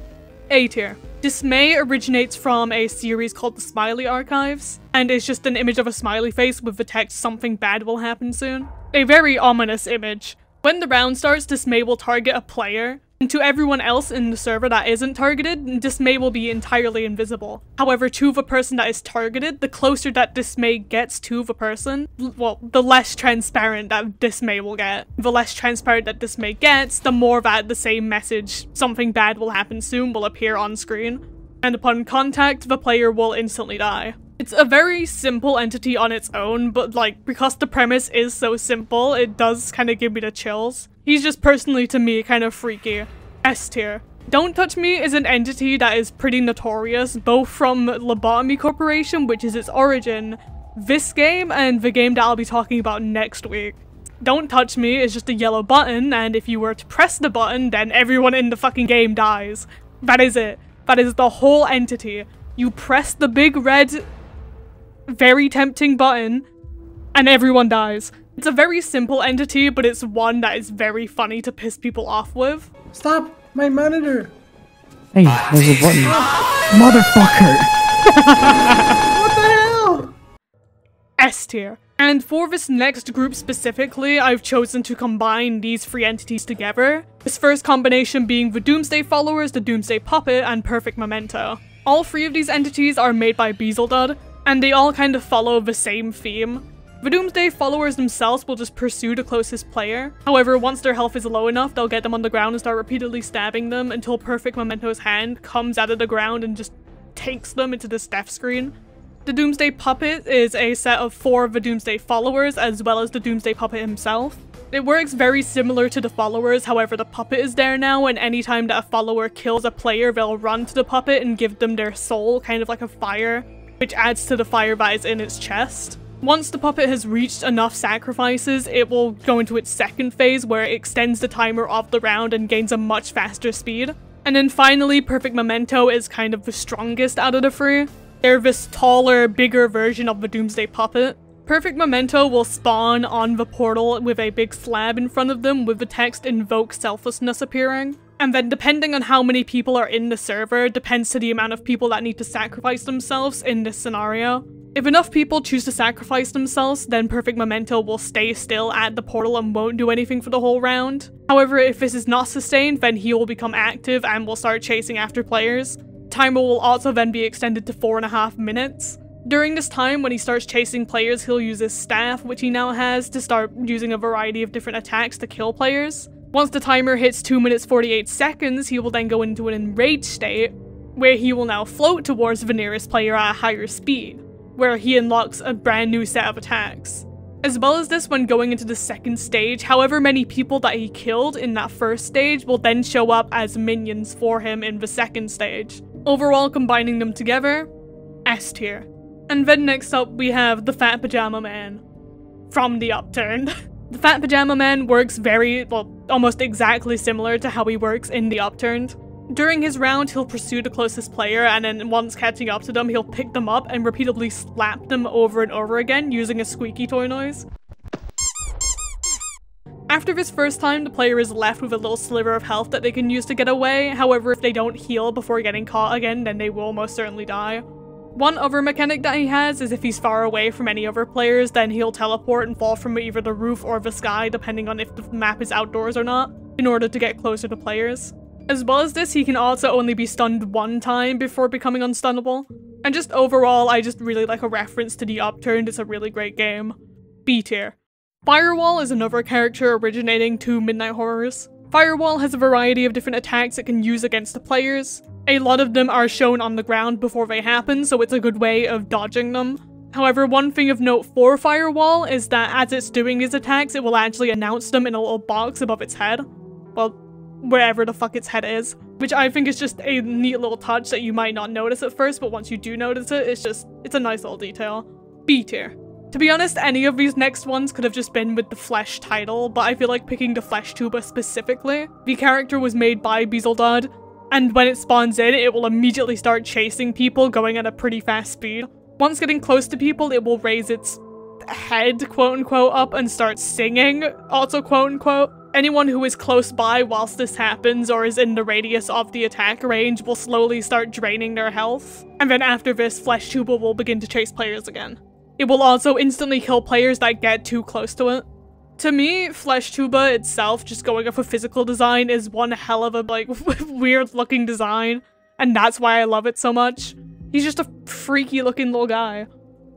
A tier. Dismay originates from a series called the Smiley Archives, and is just an image of a smiley face with the text "something bad will happen soon." A very ominous image. When the round starts, Dismay will target a player, and to everyone else in the server that isn't targeted, Dismay will be entirely invisible. However, to the person that is targeted, the closer that Dismay gets to the person, well, the less transparent that Dismay will get. The less transparent that Dismay gets, the more that the same message, "something bad will happen soon," will appear on screen. And upon contact, the player will instantly die. It's a very simple entity on its own, but like, because the premise is so simple, it does kind of give me the chills. He's just personally, to me, kind of freaky. S tier. Don't Touch Me is an entity that is pretty notorious, both from Lobotomy Corporation, which is its origin, this game, and the game that I'll be talking about next week. Don't Touch Me is just a yellow button, and if you were to press the button, then everyone in the fucking game dies. That is it. That is the whole entity. You press the big red, very tempting button, and everyone dies. It's a very simple entity, but it's one that is very funny to piss people off with. Stop! My monitor! Hey, there's a button. Motherfucker! What the hell? S tier. And for this next group specifically, I've chosen to combine these three entities together. This first combination being the Doomsday Followers, the Doomsday Puppet, and Perfect Memento. All three of these entities are made by Bezeldud, and they all kind of follow the same theme. The Doomsday Followers themselves will just pursue the closest player. However, once their health is low enough, they'll get them on the ground and start repeatedly stabbing them until Perfect Memento's hand comes out of the ground and just takes them into this death screen. The Doomsday Puppet is a set of 4 of the Doomsday Followers, as well as the Doomsday Puppet himself. It works very similar to the Followers, however the Puppet is there now, and anytime that a follower kills a player, they'll run to the Puppet and give them their soul, kind of like a fire, which adds to the fire that is in its chest. Once the Puppet has reached enough sacrifices, it will go into its second phase where it extends the timer of the round and gains a much faster speed. And then finally, Perfect Memento is kind of the strongest out of the 3. They're this taller, bigger version of the Doomsday Puppet. Perfect Memento will spawn on the portal with a big slab in front of them with the text "Invoke Selflessness" appearing. And then depending on how many people are in the server, depends to the amount of people that need to sacrifice themselves in this scenario. If enough people choose to sacrifice themselves, then Perfect Memento will stay still at the portal and won't do anything for the whole round. However, if this is not sustained, then he will become active and will start chasing after players. Timer will also then be extended to 4.5 minutes. During this time, when he starts chasing players, he'll use his staff, which he now has, to start using a variety of different attacks to kill players. Once the timer hits 2 minutes 48 seconds, he will then go into an enraged state, where he will now float towards the nearest player at a higher speed, where he unlocks a brand new set of attacks. As well as this, when going into the second stage, however many people that he killed in that first stage will then show up as minions for him in the second stage. Overall, combining them together, S tier. And then next up we have the Fat Pajama Man from the Upturned. The Fat Pajama Man works almost exactly similar to how he works in the Upturned. During his round, he'll pursue the closest player, and then once catching up to them, he'll pick them up and repeatedly slap them over and over again using a squeaky toy noise. After this first time, the player is left with a little sliver of health that they can use to get away. However, if they don't heal before getting caught again, then they will most certainly die. One other mechanic that he has is if he's far away from any other players, then he'll teleport and fall from either the roof or the sky, depending on if the map is outdoors or not, in order to get closer to players. As well as this, he can also only be stunned one time before becoming unstunnable. And just overall, I just really like a reference to the Upturned. It's a really great game. B tier. Firewall is another character originating to Midnight Horrors. Firewall has a variety of different attacks it can use against the players. A lot of them are shown on the ground before they happen, so it's a good way of dodging them. However, one thing of note for Firewall is that as it's doing these attacks, it will actually announce them in a little box above its head. Well, wherever the fuck its head is. Which I think is just a neat little touch that you might not notice at first, but once you do notice it, it's a nice little detail. B tier. To be honest, any of these next ones could have just been with the Flesh title, but I feel like picking the Flesh tuba specifically. The character was made by Bezeldud, and when it spawns in, it will immediately start chasing people, going at a pretty fast speed. Once getting close to people, it will raise its head, quote-unquote, up and start singing, also quote-unquote. Anyone who is close by whilst this happens or is in the radius of the attack range will slowly start draining their health, and then after this, Flesh Tuba will begin to chase players again. It will also instantly kill players that get too close to it. To me, Flesh Tuba itself, just going off of physical design, is one hell of a like weird looking design, and that's why I love it so much. He's just a freaky looking little guy.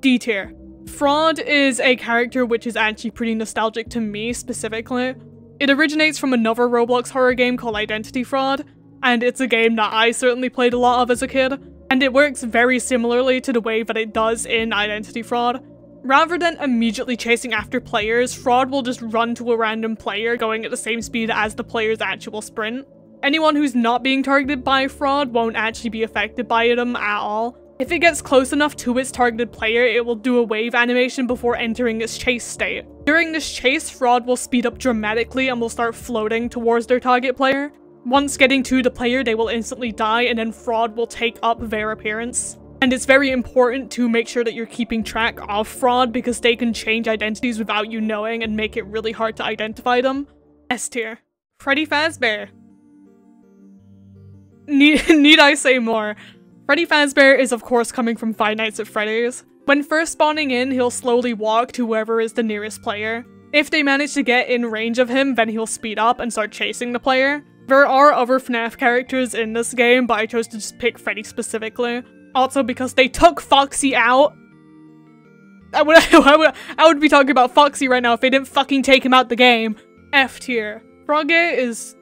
D tier. Fraud is a character which is actually pretty nostalgic to me specifically. It originates from another Roblox horror game called Identity Fraud, and it's a game that I certainly played a lot of as a kid, and it works very similarly to the way that it does in Identity Fraud. Rather than immediately chasing after players, Fraud will just run to a random player going at the same speed as the player's actual sprint. Anyone who's not being targeted by Fraud won't actually be affected by them at all. If it gets close enough to its targeted player, it will do a wave animation before entering its chase state. During this chase, Fraud will speed up dramatically and will start floating towards their target player. Once getting to the player, they will instantly die, and then Fraud will take up their appearance. And it's very important to make sure that you're keeping track of Fraud because they can change identities without you knowing and make it really hard to identify them. S tier. Freddy Fazbear. Need I say more? Freddy Fazbear is of course coming from Five Nights at Freddy's. When first spawning in, he'll slowly walk to whoever is the nearest player. If they manage to get in range of him, then he'll speed up and start chasing the player. There are other FNAF characters in this game, but I chose to just pick Freddy specifically. Also because they took Foxy out. I would be talking about Foxy right now if they didn't fucking take him out the game. F tier. Froggy is...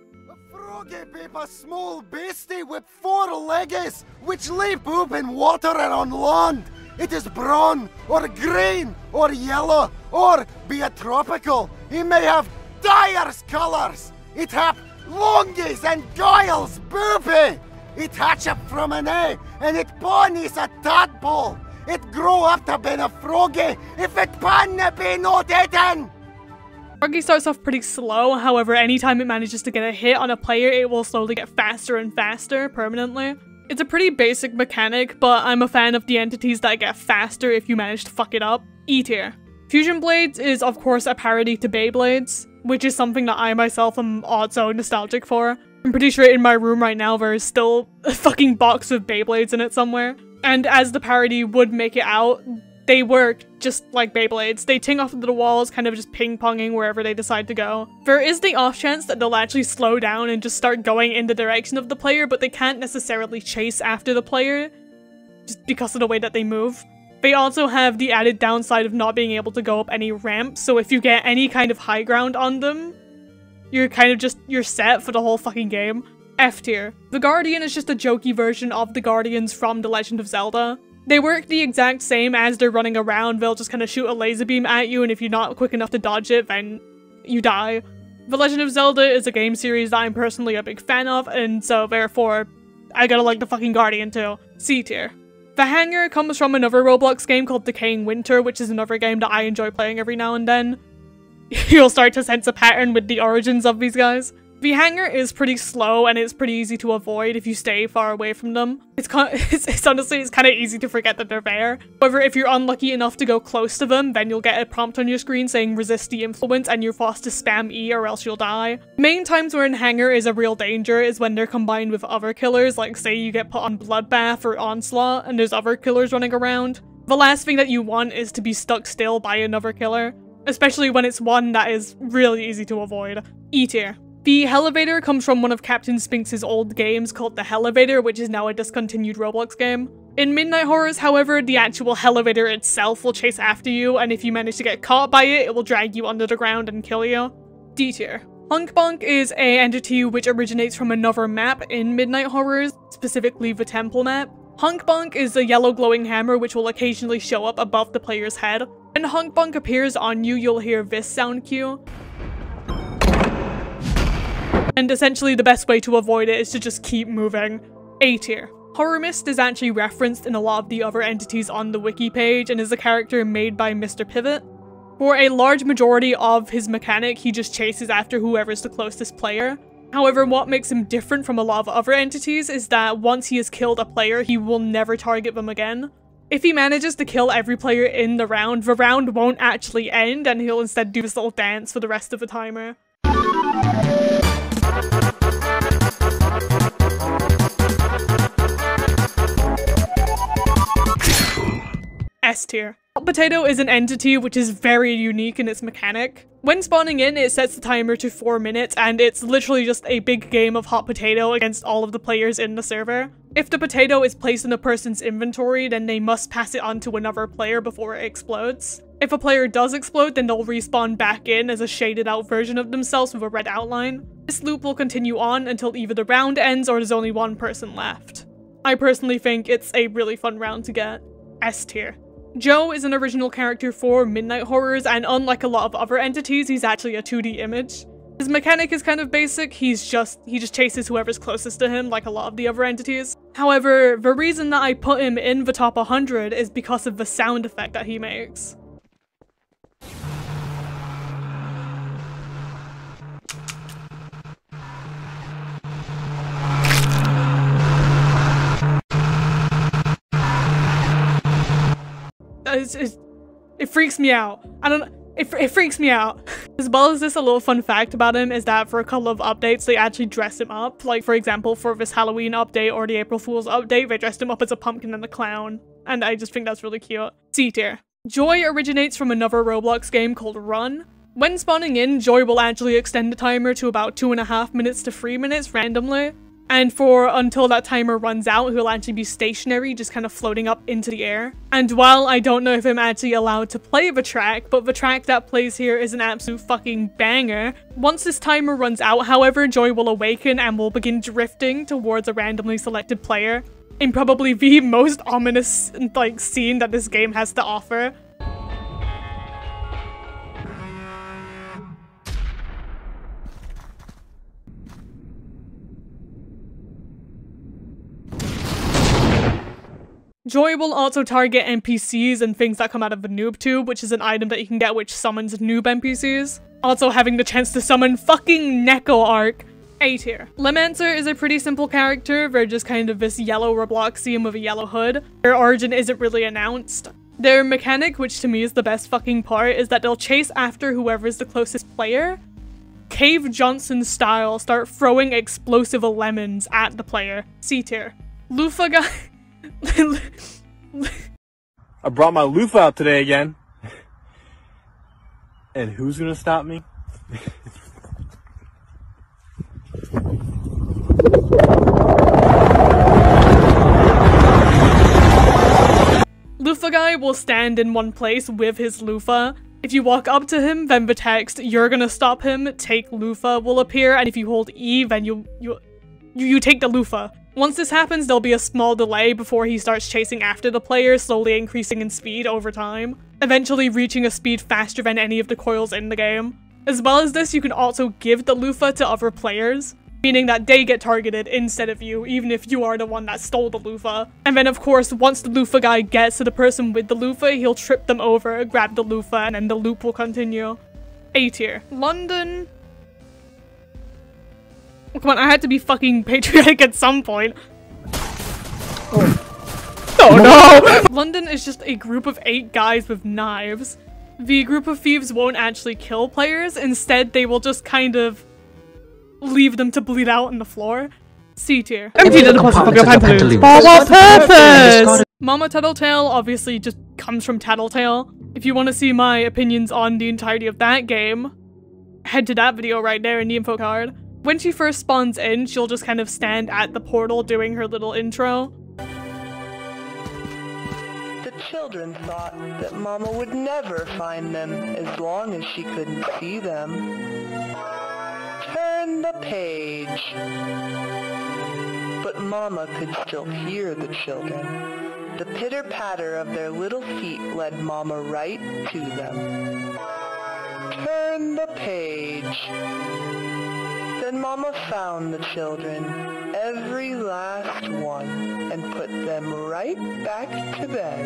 Froggy be a small beastie with 4 legs, which lay poop in water and on land. It is brown, or green, or yellow, or be it tropical. He may have diverse colours. It have longies and goils, boopy. It hatch up from an egg, and it born is a tadpole. It grow up to be a froggy if it pan be not eaten. Froggy starts off pretty slow, however anytime it manages to get a hit on a player, it will slowly get faster and faster permanently. It's a pretty basic mechanic, but I'm a fan of the entities that get faster if you manage to fuck it up. E tier. Fusion Blades is of course a parody to Beyblades, which is something that I myself am also nostalgic for. I'm pretty sure in my room right now there is still a fucking box of Beyblades in it somewhere. And as the parody would make it out, they work just like Beyblades. They ting off into the walls, kind of just ping-ponging wherever they decide to go. There is the off chance that they'll actually slow down and just start going in the direction of the player, but they can't necessarily chase after the player just because of the way that they move. They also have the added downside of not being able to go up any ramps, so if you get any kind of high ground on them, you're set for the whole fucking game. F tier. The Guardian is just a jokey version of the Guardians from The Legend of Zelda. They work the exact same as they're running around. They'll just kind of shoot a laser beam at you, and if you're not quick enough to dodge it, then you die. The Legend of Zelda is a game series that I'm personally a big fan of, and so therefore, I gotta like the fucking Guardian too. C tier. The Hanger comes from another Roblox game called Decaying Winter, which is another game that I enjoy playing every now and then. You'll start to sense a pattern with the origins of these guys. The Hanger is pretty slow and it's pretty easy to avoid if you stay far away from them. It's honestly, it's kind of easy to forget that they're there. However, if you're unlucky enough to go close to them, then you'll get a prompt on your screen saying resist the influence and you're forced to spam E or else you'll die. Main times where Hanger is a real danger is when they're combined with other killers, like say you get put on Bloodbath or Onslaught and there's other killers running around. The last thing that you want is to be stuck still by another killer, especially when it's one that is really easy to avoid. E tier. The Hellevator comes from one of Captain Spinks' old games called The Hellevator, which is now a discontinued Roblox game. In Midnight Horrors, however, the actual Hellevator itself will chase after you, and if you manage to get caught by it, it will drag you under the ground and kill you. D tier. Hunk Bonk is an entity which originates from another map in Midnight Horrors, specifically the Temple map. Hunk Bonk is a yellow glowing hammer which will occasionally show up above the player's head. When Hunk Bonk appears on you, you'll hear this sound cue. And essentially the best way to avoid it is to just keep moving. A tier. Horror Mist is actually referenced in a lot of the other entities on the wiki page and is a character made by Mr. Pivot. For a large majority of his mechanic, he just chases after whoever's the closest player. However, what makes him different from a lot of other entities is that once he has killed a player, he will never target them again. If he manages to kill every player in the round won't actually end and he'll instead do this little dance for the rest of the timer. S tier. Hot Potato is an entity which is very unique in its mechanic. When spawning in, it sets the timer to 4 minutes, and it's literally just a big game of Hot Potato against all of the players in the server. If the potato is placed in a person's inventory, then they must pass it on to another player before it explodes. If a player does explode, then they'll respawn back in as a shaded out version of themselves with a red outline. This loop will continue on until either the round ends or there's only one person left. I personally think it's a really fun round to get. S tier. Joe is an original character for Midnight Horrors, and unlike a lot of other entities, he's actually a 2D image. His mechanic is kind of basic, he just chases whoever's closest to him like a lot of the other entities. However, the reason that I put him in the top 100 is because of the sound effect that he makes. It freaks me out. I don't know. It freaks me out. As well as this, a little fun fact about him is that for a couple of updates, they actually dress him up. Like, for example, for this Halloween update or the April Fool's update, they dressed him up as a pumpkin and a clown. And I just think that's really cute. C tier. Joy originates from another Roblox game called Run. When spawning in, Joy will actually extend the timer to about 2.5 minutes to 3 minutes randomly. And until that timer runs out, he'll actually be stationary, just kind of floating up into the air. And while I don't know if I'm actually allowed to play the track, but the track that plays here is an absolute fucking banger. Once this timer runs out, however, Joy will awaken and will begin drifting towards a randomly selected player in probably the most ominous, like, scene that this game has to offer. Joy will also target NPCs and things that come out of the noob tube, which is an item that you can get which summons noob NPCs. Also having the chance to summon fucking Neko Arc. A tier. Lemancer is a pretty simple character. They're just kind of this yellow Robloxian with a yellow hood. Their origin isn't really announced. Their mechanic, which to me is the best fucking part, is that they'll chase after whoever's the closest player. Cave Johnson style, start throwing explosive lemons at the player. C tier. Loofah guy. I brought my loofah out today again. And who's gonna stop me? Loofah guy will stand in one place with his loofah. If you walk up to him, then the text, "You're gonna stop him, take loofah," will appear, and if you hold E, then you take the loofah. Once this happens, there'll be a small delay before he starts chasing after the player, slowly increasing in speed over time, eventually reaching a speed faster than any of the coils in the game. As well as this, you can also give the loofah to other players, meaning that they get targeted instead of you, even if you are the one that stole the loofah. And then of course, once the loofah guy gets to the person with the loofah, he'll trip them over, grab the loofah, and then the loop will continue. A tier. London. Oh, come on, I had to be fucking patriotic at some point. Oh no! London is just a group of 8 guys with knives. The group of thieves won't actually kill players, instead they will just kind of leave them to bleed out on the floor. C tier. For what purpose? Mama Tattletale obviously just comes from Tattletale. If you want to see my opinions on the entirety of that game, head to that video right there in the info card. When she first spawns in, she'll just kind of stand at the portal doing her little intro. The children thought that Mama would never find them as long as she couldn't see them. Turn the page. But Mama could still hear the children. The pitter-patter of their little feet led Mama right to them. Turn the page. Then Mama found the children, every last one, and put them right back to bed.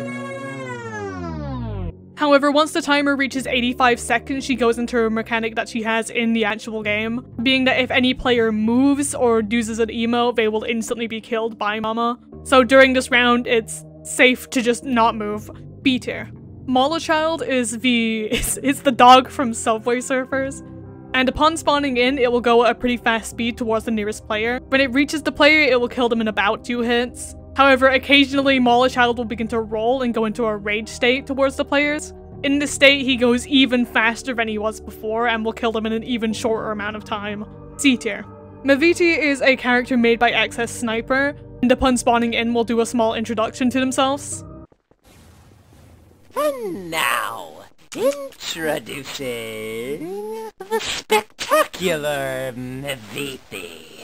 However, once the timer reaches 85 seconds, she goes into a mechanic that she has in the actual game, being that if any player moves or uses an emote, they will instantly be killed by Mama. So during this round, it's safe to just not move. B tier. Molochild is the dog from Subway Surfers. And upon spawning in, it will go at a pretty fast speed towards the nearest player. When it reaches the player, it will kill them in about 2 hits. However, occasionally Molochild will begin to roll and go into a rage state towards the players. In this state, he goes even faster than he was before and will kill them in an even shorter amount of time. C tier. Maviti is a character made by Excess Sniper, and upon spawning in will do a small introduction to themselves. And now, introducing the spectacular Maviti.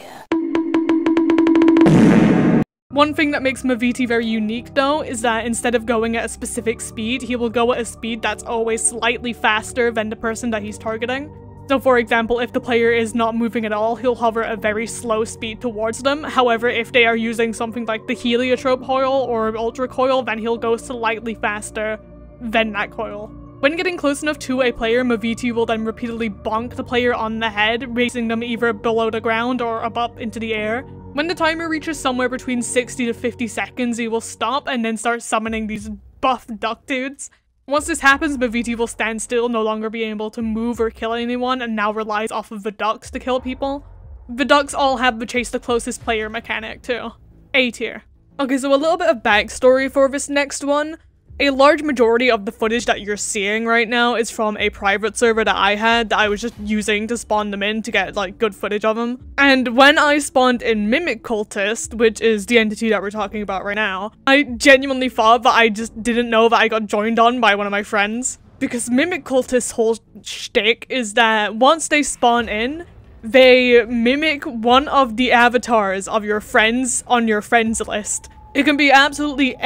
One thing that makes Maviti very unique though is that instead of going at a specific speed, he will go at a speed that's always slightly faster than the person that he's targeting. So for example, if the player is not moving at all, he'll hover at a very slow speed towards them. However, if they are using something like the Heliotrope coil or Ultra coil, then he'll go slightly faster than that coil. When getting close enough to a player, Maviti will then repeatedly bonk the player on the head, raising them either below the ground or up into the air. When the timer reaches somewhere between 60 to 50 seconds, he will stop and then start summoning these buff duck dudes. Once this happens, Maviti will stand still, no longer be able to move or kill anyone, and now relies off of the ducks to kill people. The ducks all have the chase the closest player mechanic too. A tier. Okay, so a little bit of backstory for this next one. A large majority of the footage that you're seeing right now is from a private server that I had that I was just using to spawn them in to get like good footage of them. And when I spawned in Mimic Cultist, which is the entity that we're talking about right now, I genuinely thought that I just didn't know that I got joined on by one of my friends. Because Mimic Cultist's whole shtick is that once they spawn in, they mimic one of the avatars of your friends on your friends list. It can be absolutely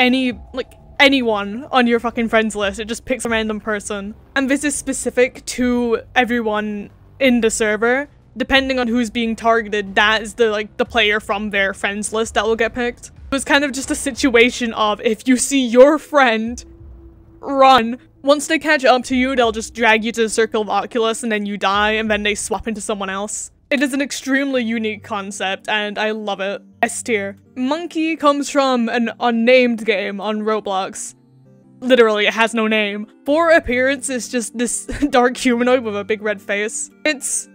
anyone on your fucking friends list. It just picks a random person. And this is specific to everyone in the server. Depending on who's being targeted, that is the player from their friends list that will get picked. It was kind of just a situation of if you see your friend, run. Once they catch up to you, they'll just drag you to the Circle of Oculus and then you die and then they swap into someone else. It is an extremely unique concept, and I love it. S tier. Monkey comes from an unnamed game on Roblox. Literally, it has no name. For appearance, it's just this dark humanoid with a big red face. It's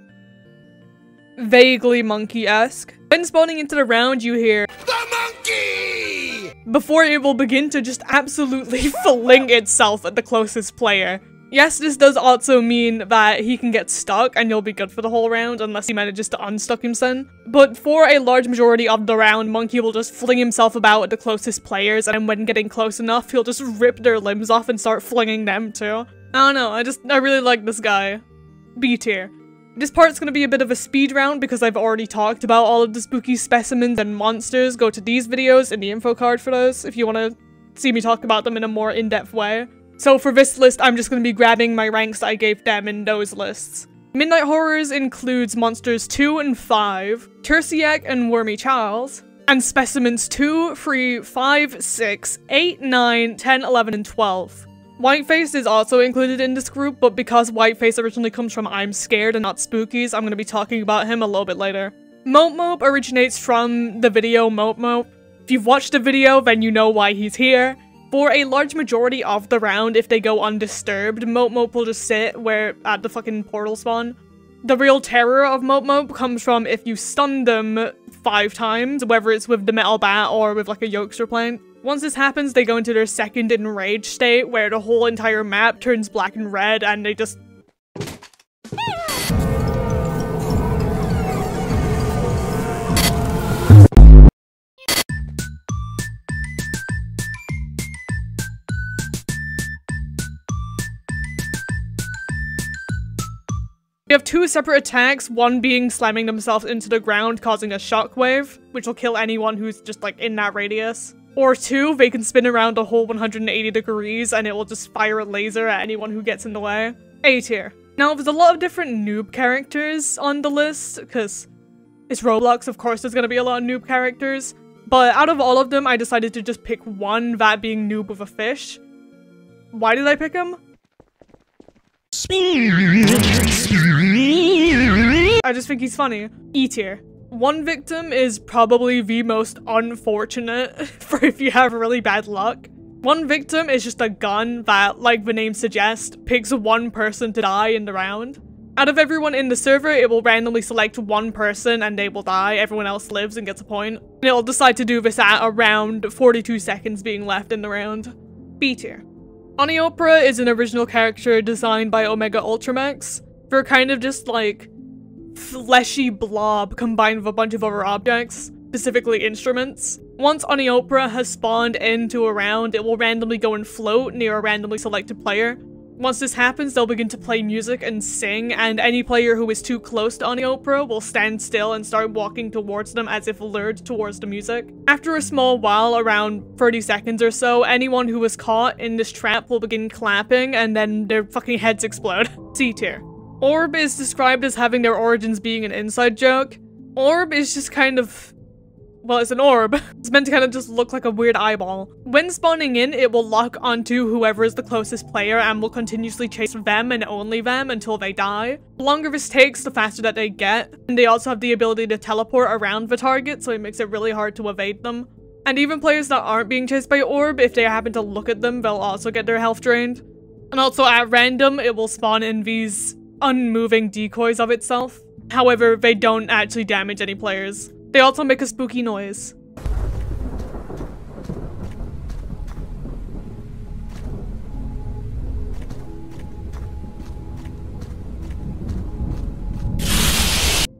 vaguely monkey-esque. When spawning into the round, you hear the monkey! Before it will begin to just absolutely fling itself at the closest player. Yes, this does also mean that he can get stuck and you'll be good for the whole round unless he manages to unstuck himself. But for a large majority of the round, Monkey will just fling himself about at the closest players, and when getting close enough, he'll just rip their limbs off and start flinging them too. I don't know, I really like this guy. B tier. This part's gonna be a bit of a speed round because I've already talked about all of the spooky specimens and monsters. Go to these videos in the info card for those if you want to see me talk about them in a more in-depth way. So for this list, I'm just going to be grabbing my ranks I gave them in those lists. Midnight Horrors includes Monsters 2 and 5, Terciac and Wormy Charles, and Specimens 2, 3, 5, 6, 8, 9, 10, 11, and 12. Whiteface is also included in this group, but because Whiteface originally comes from I'm Scared and not Spookies, I'm going to be talking about him a little bit later. Mope Mope originates from the video Mope Mope. If you've watched the video, then you know why he's here. For a large majority of the round, if they go undisturbed, Mope Mope will just sit at the fucking portal spawn. The real terror of Mope Mope comes from if you stun them 5 times, whether it's with the metal bat or with like a Yokester plant. Once this happens, they go into their second enraged state where the whole entire map turns black and red and they just... We have 2 separate attacks, one being slamming themselves into the ground causing a shockwave, which will kill anyone who's just like in that radius. Or 2, they can spin around a whole 180 degrees and it will just fire a laser at anyone who gets in the way. A tier. Now there's a lot of different noob characters on the list, because it's Roblox, of course there's gonna be a lot of noob characters. But out of all of them, I decided to just pick one, that being Noob with a Fish. Why did I pick him? I just think he's funny. E tier. One victim is probably the most unfortunate for if you have really bad luck. One victim is just a gun that, like the name suggests, picks one person to die in the round. Out of everyone in the server, it will randomly select one person and they will die, everyone else lives and gets a point. And it'll decide to do this at around 42 seconds being left in the round. B tier. Oniopera is an original character designed by Omega Ultramax for kind of just like fleshy blob combined with a bunch of other objects, specifically instruments. Once Oniopera has spawned into a round, it will randomly go and float near a randomly selected player. Once this happens, they'll begin to play music and sing, and any player who is too close to Oniopera will stand still and start walking towards them as if lured towards the music. After a small while, around 30 seconds or so, anyone who was caught in this trap will begin clapping and then their fucking heads explode. C tier. Orb is described as having their origins being an inside joke. Orb is just kind of... well, it's an orb. It's meant to kind of just look like a weird eyeball. When spawning in, it will lock onto whoever is the closest player and will continuously chase them and only them until they die. The longer this takes, the faster that they get. And they also have the ability to teleport around the target, so it makes it really hard to evade them. And even players that aren't being chased by Orb, if they happen to look at them, they'll also get their health drained. And also at random, it will spawn in these unmoving decoys of itself. However, they don't actually damage any players. They also make a spooky noise.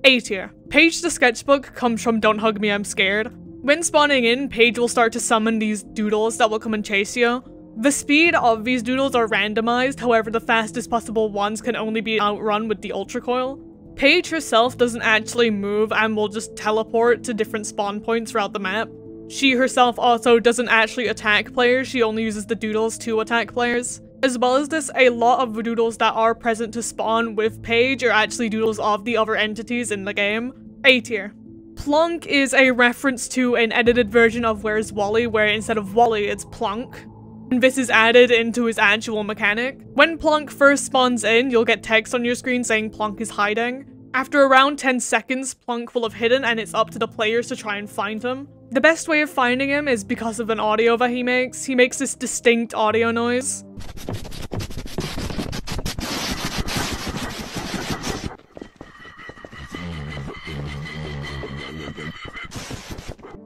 A tier. Paige the Sketchbook comes from Don't Hug Me I'm Scared. When spawning in, Paige will start to summon these doodles that will come and chase you. The speed of these doodles are randomized, however the fastest possible ones can only be outrun with the Ultra Coil. Paige herself doesn't actually move and will just teleport to different spawn points throughout the map. She herself also doesn't actually attack players, she only uses the doodles to attack players. As well as this, a lot of the doodles that are present to spawn with Paige are actually doodles of the other entities in the game. A tier. Plunk is a reference to an edited version of Where's Wally, where instead of Wally, it's Plunk. And this is added into his actual mechanic. When Plunk first spawns in, you'll get text on your screen saying Plunk is hiding. After around 10 seconds, Plunk will have hidden and it's up to the players to try and find him. The best way of finding him is because of an audio that he makes. He makes this distinct audio noise,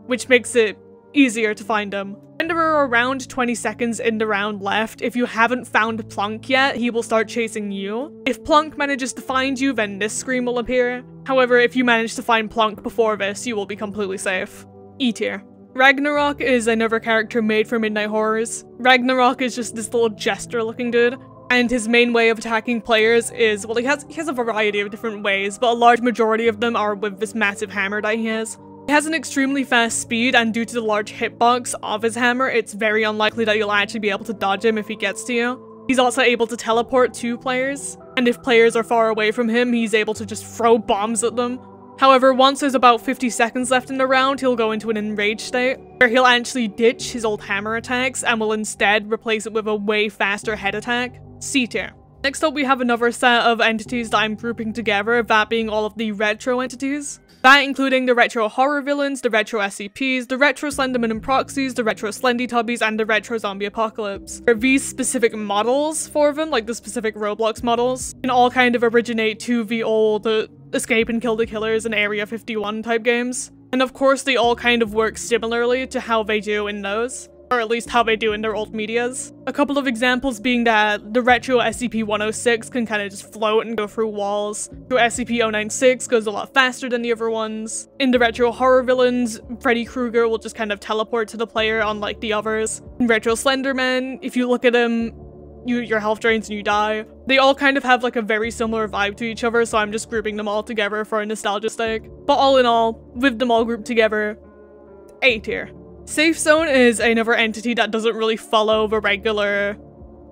which makes it easier to find him. When there are around 20 seconds in the round left, if you haven't found Plunk yet, he will start chasing you. If Plunk manages to find you, then this screen will appear. However, if you manage to find Plunk before this, you will be completely safe. E tier. Ragnarok is another character made for Midnight Horrors. Ragnarok is just this little jester looking dude, and his main way of attacking players is, well, he has a variety of different ways, but a large majority of them are with this massive hammer that he has. He has an extremely fast speed, and due to the large hitbox of his hammer, it's very unlikely that you'll actually be able to dodge him if he gets to you. He's also able to teleport to players, and if players are far away from him, he's able to just throw bombs at them. However, once there's about 50 seconds left in the round, he'll go into an enraged state, where he'll actually ditch his old hammer attacks and will instead replace it with a way faster head attack. C tier. Next up, we have another set of entities that I'm grouping together, that being all of the retro entities. That including the retro horror villains, the retro SCPs, the retro Slenderman and Proxies, the retro Slendytubbies, and the retro zombie apocalypse. Where these specific models for them, like the specific Roblox models, can all kind of originate to the old Escape and Kill the Killers and Area 51 type games. And of course they all kind of work similarly to how they do in those, or at least how they do in their old medias. A couple of examples being that the retro SCP-106 can kind of just float and go through walls. The SCP-096 goes a lot faster than the other ones. In the retro horror villains, Freddy Krueger will just kind of teleport to the player unlike the others. In retro Slenderman, if you look at him, your health drains and you die. They all kind of have like a very similar vibe to each other, so I'm just grouping them all together for a nostalgia sake. But all in all, with them all grouped together, A tier. Safe Zone is another entity that doesn't really follow the regular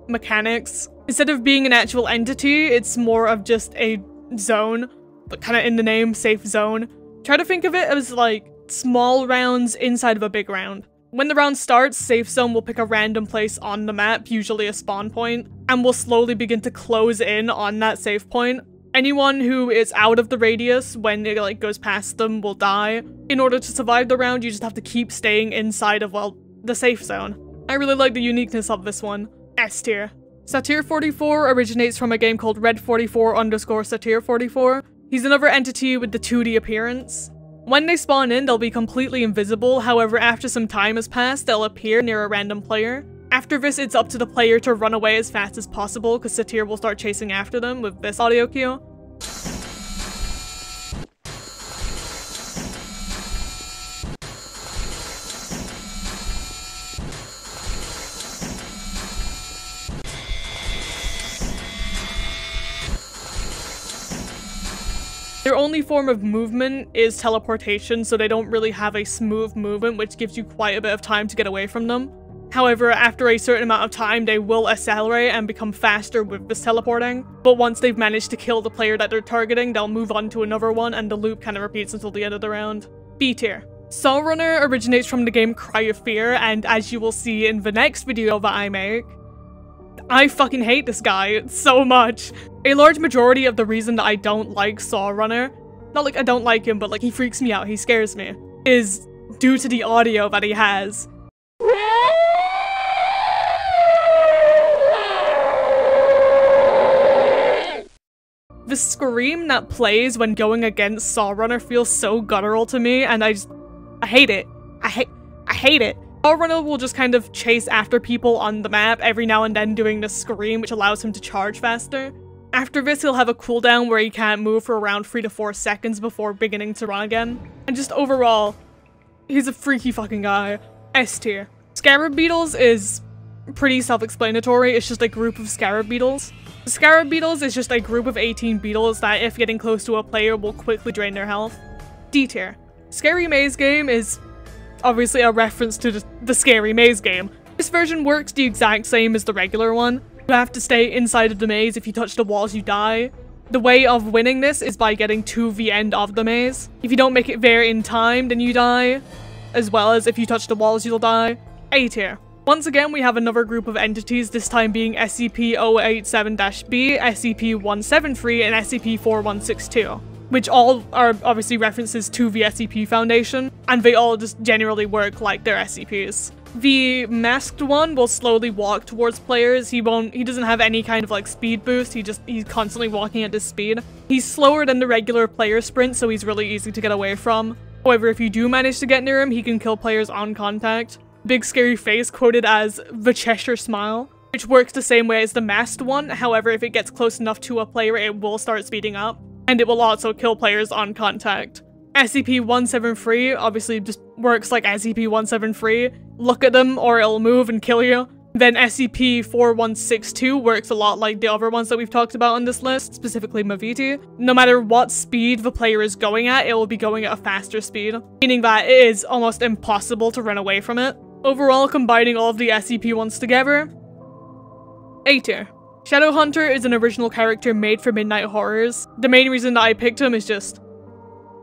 mechanics. Instead of being an actual entity, it's more of just a zone, but kind of in the name, Safe Zone. Try to think of it as like small rounds inside of a big round. When the round starts, Safe Zone will pick a random place on the map, usually a spawn point, and will slowly begin to close in on that safe point. Anyone who is out of the radius when it like goes past them will die. In order to survive the round, you just have to keep staying inside of, well, the safe zone. I really like the uniqueness of this one. S tier. Satyr44 originates from a game called Red44_Satyr44. He's another entity with the 2D appearance. When they spawn in, they'll be completely invisible, however after some time has passed, they'll appear near a random player. After this, it's up to the player to run away as fast as possible, because Satyr will start chasing after them with this audio cue. Their only form of movement is teleportation, so they don't really have a smooth movement, which gives you quite a bit of time to get away from them. However, after a certain amount of time, they will accelerate and become faster with this teleporting. But once they've managed to kill the player that they're targeting, they'll move on to another one, and the loop kind of repeats until the end of the round. B tier. Saw Runner originates from the game Cry of Fear, and as you will see in the next video that I make, I fucking hate this guy so much. A large majority of the reason that I don't like Saw Runner, not like I don't like him, but like he freaks me out, he scares me, is due to the audio that he has. The scream that plays when going against Saw Runner feels so guttural to me, and I hate it. I hate it. Saw Runner will just kind of chase after people on the map every now and then doing the scream, which allows him to charge faster. After this, he'll have a cooldown where he can't move for around 3 to 4 seconds before beginning to run again. And just overall, he's a freaky fucking guy. S tier. Scarab Beetles is pretty self-explanatory. It's just a group of Scarab Beetles. Scarab Beetles is just a group of 18 beetles that, if getting close to a player, will quickly drain their health. D tier. Scary Maze Game is obviously a reference to the Scary Maze Game. This version works the exact same as the regular one. You have to stay inside of the maze. If you touch the walls, you die. The way of winning this is by getting to the end of the maze. If you don't make it there in time, then you die. As well as if you touch the walls, you'll die. A tier. Once again, we have another group of entities, this time being SCP-087-B, SCP-173, and SCP-4162, which all are obviously references to the SCP Foundation, and they all just generally work like their SCPs. The masked one will slowly walk towards players. He doesn't have any kind of like speed boost, he's constantly walking at this speed. He's slower than the regular player sprint, so he's really easy to get away from. However, if you do manage to get near him, he can kill players on contact. Big scary face quoted as the Cheshire Smile, which works the same way as the masked one. However, if it gets close enough to a player, it will start speeding up, and it will also kill players on contact. SCP-173 obviously just works like SCP-173. Look at them or it'll move and kill you. Then SCP-4162 works a lot like the other ones that we've talked about on this list, specifically Maviti. No matter what speed the player is going at, it will be going at a faster speed, meaning that it is almost impossible to run away from it. Overall, combining all of the SCP ones together, A tier. Shadowhunter is an original character made for Midnight Horrors. The main reason that I picked him is just,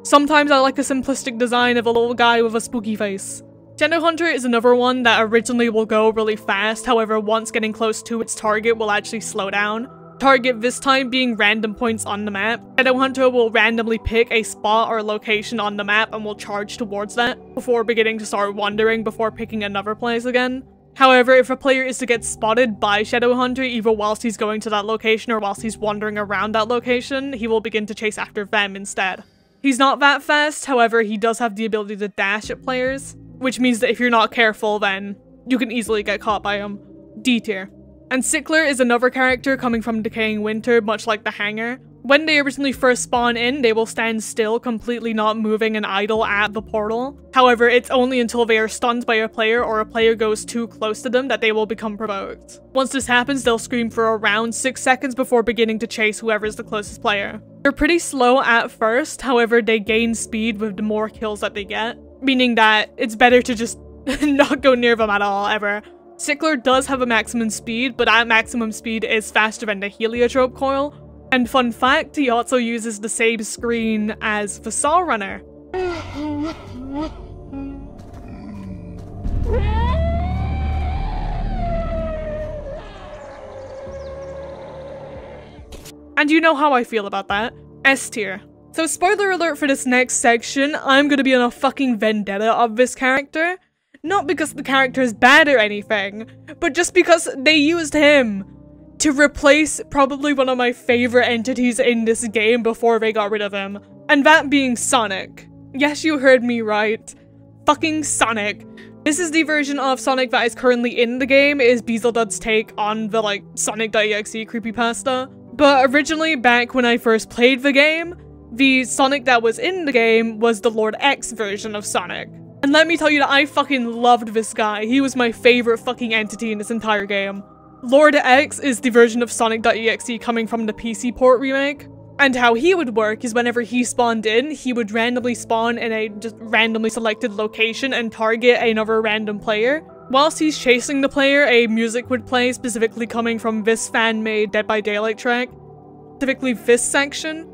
sometimes I like the simplistic design of a little guy with a spooky face. Shadowhunter is another one that originally will go really fast, however once getting close to its target will actually slow down. Target this time being random points on the map. Shadowhunter will randomly pick a spot or location on the map and will charge towards that before beginning to start wandering before picking another place again. However, if a player is to get spotted by Shadowhunter either whilst he's going to that location or whilst he's wandering around that location, he will begin to chase after them instead. He's not that fast, however he does have the ability to dash at players, which means that if you're not careful, then you can easily get caught by him. D tier. And Sickler is another character coming from Decaying Winter, much like the Hanger. When they originally first spawn in, they will stand still, completely not moving and idle at the portal. However, it's only until they are stunned by a player or a player goes too close to them that they will become provoked. Once this happens, they'll scream for around 6 seconds before beginning to chase whoever is the closest player. They're pretty slow at first, however they gain speed with the more kills that they get, meaning that it's better to just not go near them at all, ever. Sickler does have a maximum speed, but that maximum speed is faster than the Heliotrope coil. And fun fact, he also uses the same screen as the Saw Runner. And you know how I feel about that. S tier. So spoiler alert for this next section, I'm gonna be on a fucking vendetta of this character. Not because the character is bad or anything, but just because they used him to replace probably one of my favorite entities in this game before they got rid of him, and that being Sonic. Yes, you heard me right. Fucking Sonic. This is the version of Sonic that is currently in the game. It is Beezledud's take on the, like, Sonic.exe creepypasta. But originally, back when I first played the game, the Sonic that was in the game was the Lord X version of Sonic. And let me tell you that I fucking loved this guy. He was my favorite fucking entity in this entire game. Lord X is the version of Sonic.exe coming from the PC port remake. And how he would work is whenever he spawned in, he would randomly spawn in a just randomly selected location and target another random player. Whilst he's chasing the player, a music would play, specifically coming from this fan-made Dead by Daylight track, specifically this section.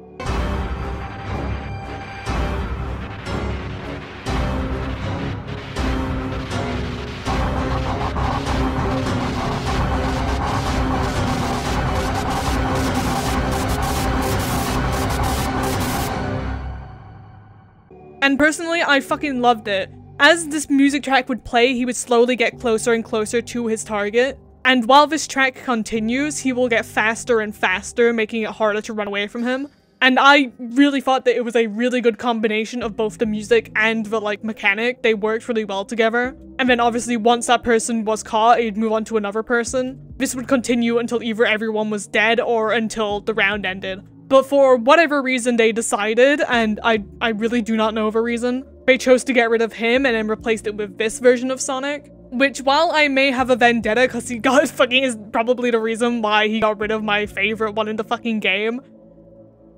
And personally, I fucking loved it. As this music track would play, he would slowly get closer and closer to his target. And while this track continues, he will get faster and faster, making it harder to run away from him. And I really thought that it was a really good combination of both the music and the, like, mechanic. They worked really well together. And then obviously once that person was caught, it'd move on to another person. This would continue until either everyone was dead or until the round ended. But for whatever reason they decided, and I really do not know the reason, they chose to get rid of him and then replaced it with this version of Sonic. Which, while I may have a vendetta because he got fucking is probably the reason why he got rid of my favorite one in the fucking game,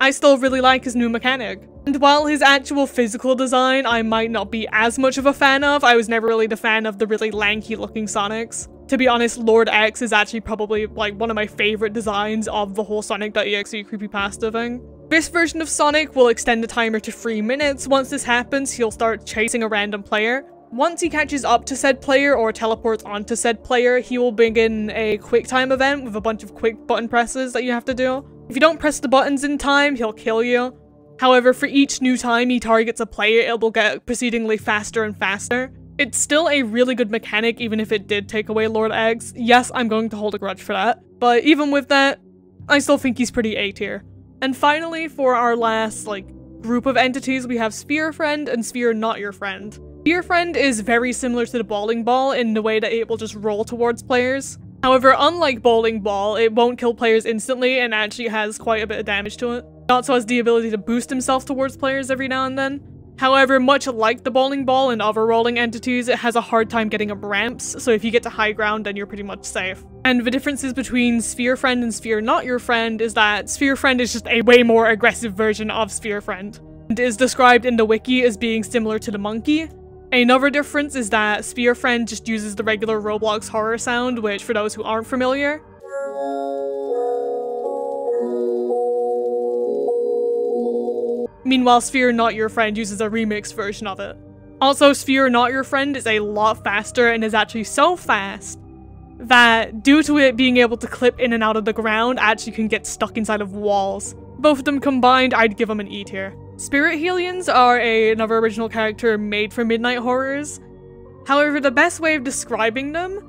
I still really like his new mechanic. And while his actual physical design I might not be as much of a fan of, I was never really the fan of the really lanky looking Sonics. To be honest, Lord X is actually probably like one of my favorite designs of the whole Sonic.exe creepypasta thing. This version of Sonic will extend the timer to 3 minutes. Once this happens, he'll start chasing a random player. Once he catches up to said player or teleports onto said player, he will begin a quick time event with a bunch of quick button presses that you have to do. If you don't press the buttons in time, he'll kill you. However, for each new time he targets a player, it will get proceedingly faster and faster. It's still a really good mechanic even if it did take away Lord X. Yes, I'm going to hold a grudge for that. But even with that, I still think he's pretty A tier. And finally, for our last, like, group of entities, we have Sphere Friend and Sphere Not Your Friend. Sphere Friend is very similar to the Bowling Ball in the way that it will just roll towards players. However, unlike Bowling Ball, it won't kill players instantly and actually has quite a bit of damage to it. It also has the ability to boost himself towards players every now and then. However, much like the Bowling Ball and other rolling entities, it has a hard time getting up ramps, so if you get to high ground, then you're pretty much safe. And the differences between Sphere Friend and Sphere Not Your Friend is that Sphere Friend is just a way more aggressive version of Sphere Friend, and is described in the wiki as being similar to the monkey. Another difference is that Sphere Friend just uses the regular Roblox horror sound, which for those who aren't familiar, meanwhile, Sphere Not Your Friend uses a remixed version of it. Also, Sphere Not Your Friend is a lot faster and is actually so fast that due to it being able to clip in and out of the ground, actually can get stuck inside of walls. Both of them combined, I'd give them an E tier. Spirit Helions are another original character made for Midnight Horrors. However, the best way of describing them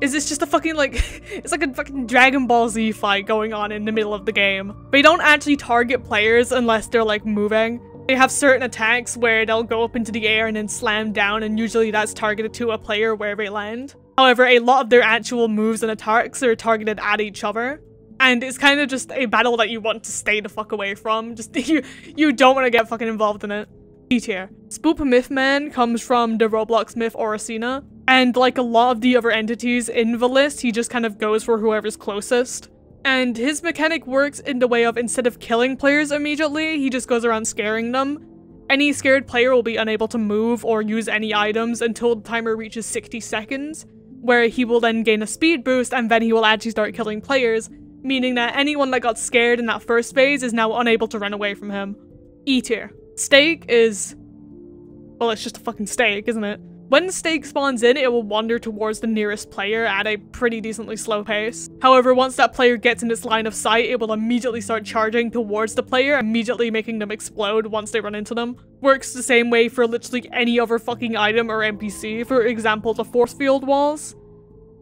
is it's just a fucking, like, it's like a fucking Dragon Ball Z fight going on in the middle of the game. They don't actually target players unless they're, like, moving. They have certain attacks where they'll go up into the air and then slam down, and usually that's targeted to a player where they land. However, a lot of their actual moves and attacks are targeted at each other. And it's kind of just a battle that you want to stay the fuck away from. Just, you don't want to get fucking involved in it. E tier. Spoop Mythman comes from the Roblox myth Oracina. And like a lot of the other entities in the list, he just kind of goes for whoever's closest. And his mechanic works in the way of instead of killing players immediately, he just goes around scaring them. Any scared player will be unable to move or use any items until the timer reaches 60 seconds, where he will then gain a speed boost and then he will actually start killing players, meaning that anyone that got scared in that first phase is now unable to run away from him. E tier. Stake is... well, it's just a fucking stake, isn't it? When the stake spawns in, it will wander towards the nearest player at a pretty decently slow pace. However, once that player gets in its line of sight, it will immediately start charging towards the player, immediately making them explode once they run into them. Works the same way for literally any other fucking item or NPC, for example the force field walls.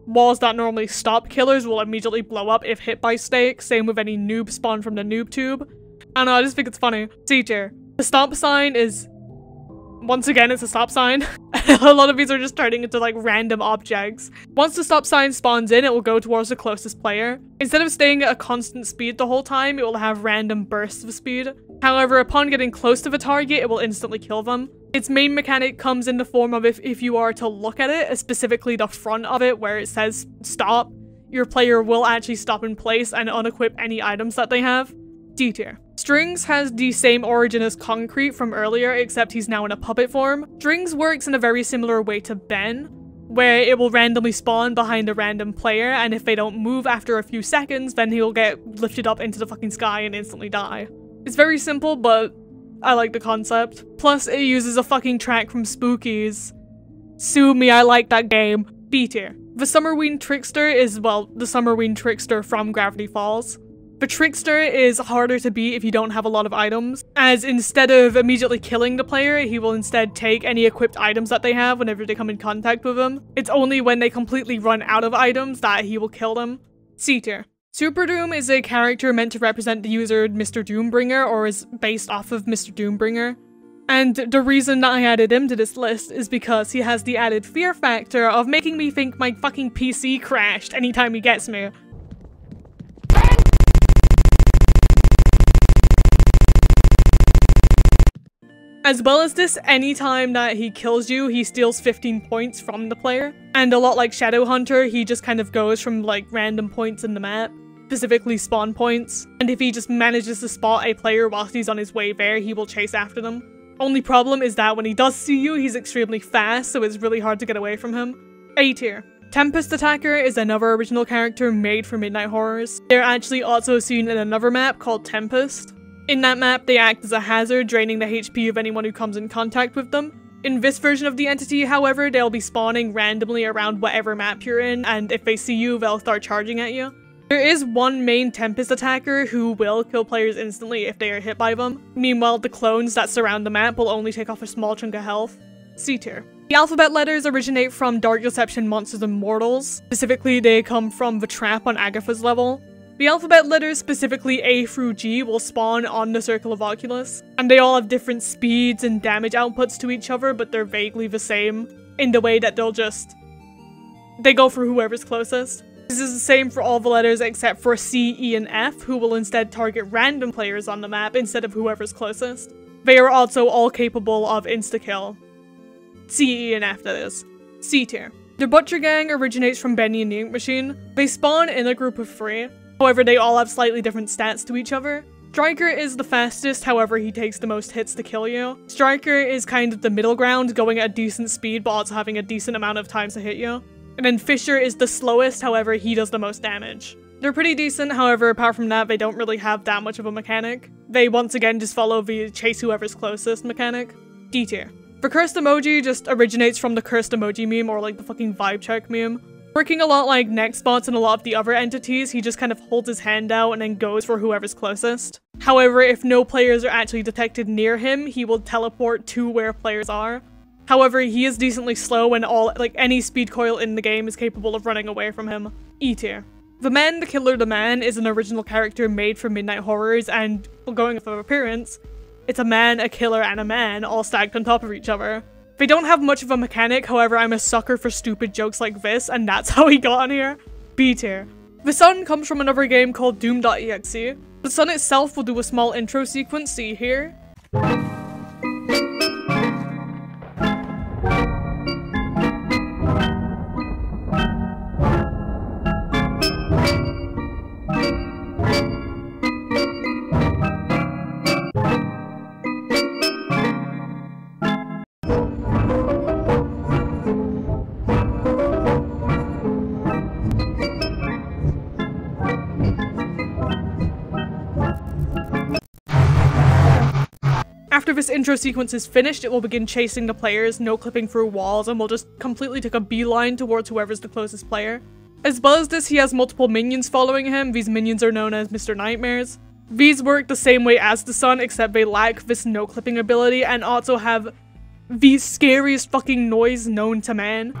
walls that normally stop killers will immediately blow up if hit by snake. Same with any noob spawn from the noob tube. I don't know, I just think it's funny. C tier. The stop sign is, once again, it's a stop sign. A lot of these are just turning into like random objects. Once the stop sign spawns in, it will go towards the closest player. Instead of staying at a constant speed the whole time, it will have random bursts of speed. However, upon getting close to the target, it will instantly kill them. Its main mechanic comes in the form of if you are to look at it, specifically the front of it where it says stop, your player will actually stop in place and unequip any items that they have. D tier. Strings has the same origin as Concrete from earlier, except he's now in a puppet form. Strings works in a very similar way to Ben, where it will randomly spawn behind a random player, and if they don't move after a few seconds, then he'll get lifted up into the fucking sky and instantly die. It's very simple, but I like the concept. Plus, it uses a fucking track from Spookies. Sue me, I like that game. B tier. The Summerween Trickster is, well, the Summerween Trickster from Gravity Falls. The Trickster is harder to beat if you don't have a lot of items, as instead of immediately killing the player, he will instead take any equipped items that they have whenever they come in contact with them. It's only when they completely run out of items that he will kill them. C tier. Super Doom is a character meant to represent the user Mr. Doombringer, or is based off of Mr. Doombringer. And the reason that I added him to this list is because he has the added fear factor of making me think my fucking PC crashed anytime he gets me. As well as this, anytime that he kills you, he steals 15 points from the player. And a lot like Shadowhunter, he just kind of goes from like random points in the map, specifically spawn points. And if he just manages to spot a player whilst he's on his way there, he will chase after them. Only problem is that when he does see you, he's extremely fast, so it's really hard to get away from him. A tier. Tempest Attacker is another original character made for Midnight Horrors. They're actually also seen in another map called Tempest. In that map, they act as a hazard, draining the HP of anyone who comes in contact with them. In this version of the entity, however, they'll be spawning randomly around whatever map you're in, and if they see you, they'll start charging at you. There is one main Tempest attacker who will kill players instantly if they are hit by them. Meanwhile, the clones that surround the map will only take off a small chunk of health. C tier. The alphabet letters originate from Dark Deception Monsters and Mortals. Specifically, they come from the trap on Agatha's level. The alphabet letters, specifically A through G, will spawn on the Circle of Oculus, and they all have different speeds and damage outputs to each other, but they're vaguely the same in the way that they go for whoever's closest. This is the same for all the letters except for C, E, and F, who will instead target random players on the map instead of whoever's closest. They are also all capable of insta-kill. C, E, and F, that is. C tier. The Butcher Gang originates from Benny and the Ink Machine. They spawn in a group of 3. However, they all have slightly different stats to each other. Striker is the fastest, however he takes the most hits to kill you. Striker is kind of the middle ground, going at decent speed but also having a decent amount of time to hit you. And then Fisher is the slowest, however he does the most damage. They're pretty decent, however apart from that they don't really have that much of a mechanic. They once again just follow the chase whoever's closest mechanic. D tier. The cursed emoji just originates from the cursed emoji meme, or like the fucking vibe check meme. Working a lot like Nextbots and a lot of the other entities, he just kind of holds his hand out and then goes for whoever's closest. However, if no players are actually detected near him, he will teleport to where players are. However, he is decently slow and any speed coil in the game is capable of running away from him. E tier. The Man, the Killer, the Man is an original character made for Midnight Horrors, and, well, going off of appearance, it's a man, a killer, and a man all stacked on top of each other. They don't have much of a mechanic, however I'm a sucker for stupid jokes like this, and that's how he got on here. B tier. The Sun comes from another game called Doom.exe. The Sun itself will do a small intro sequence, see here. After this intro sequence is finished, it will begin chasing the players, no clipping through walls, and will just completely take a beeline towards whoever's the closest player. As well as this, he has multiple minions following him. These minions are known as Mr. Nightmares. These work the same way as the Sun, except they lack this no clipping ability and also have the scariest fucking noise known to man.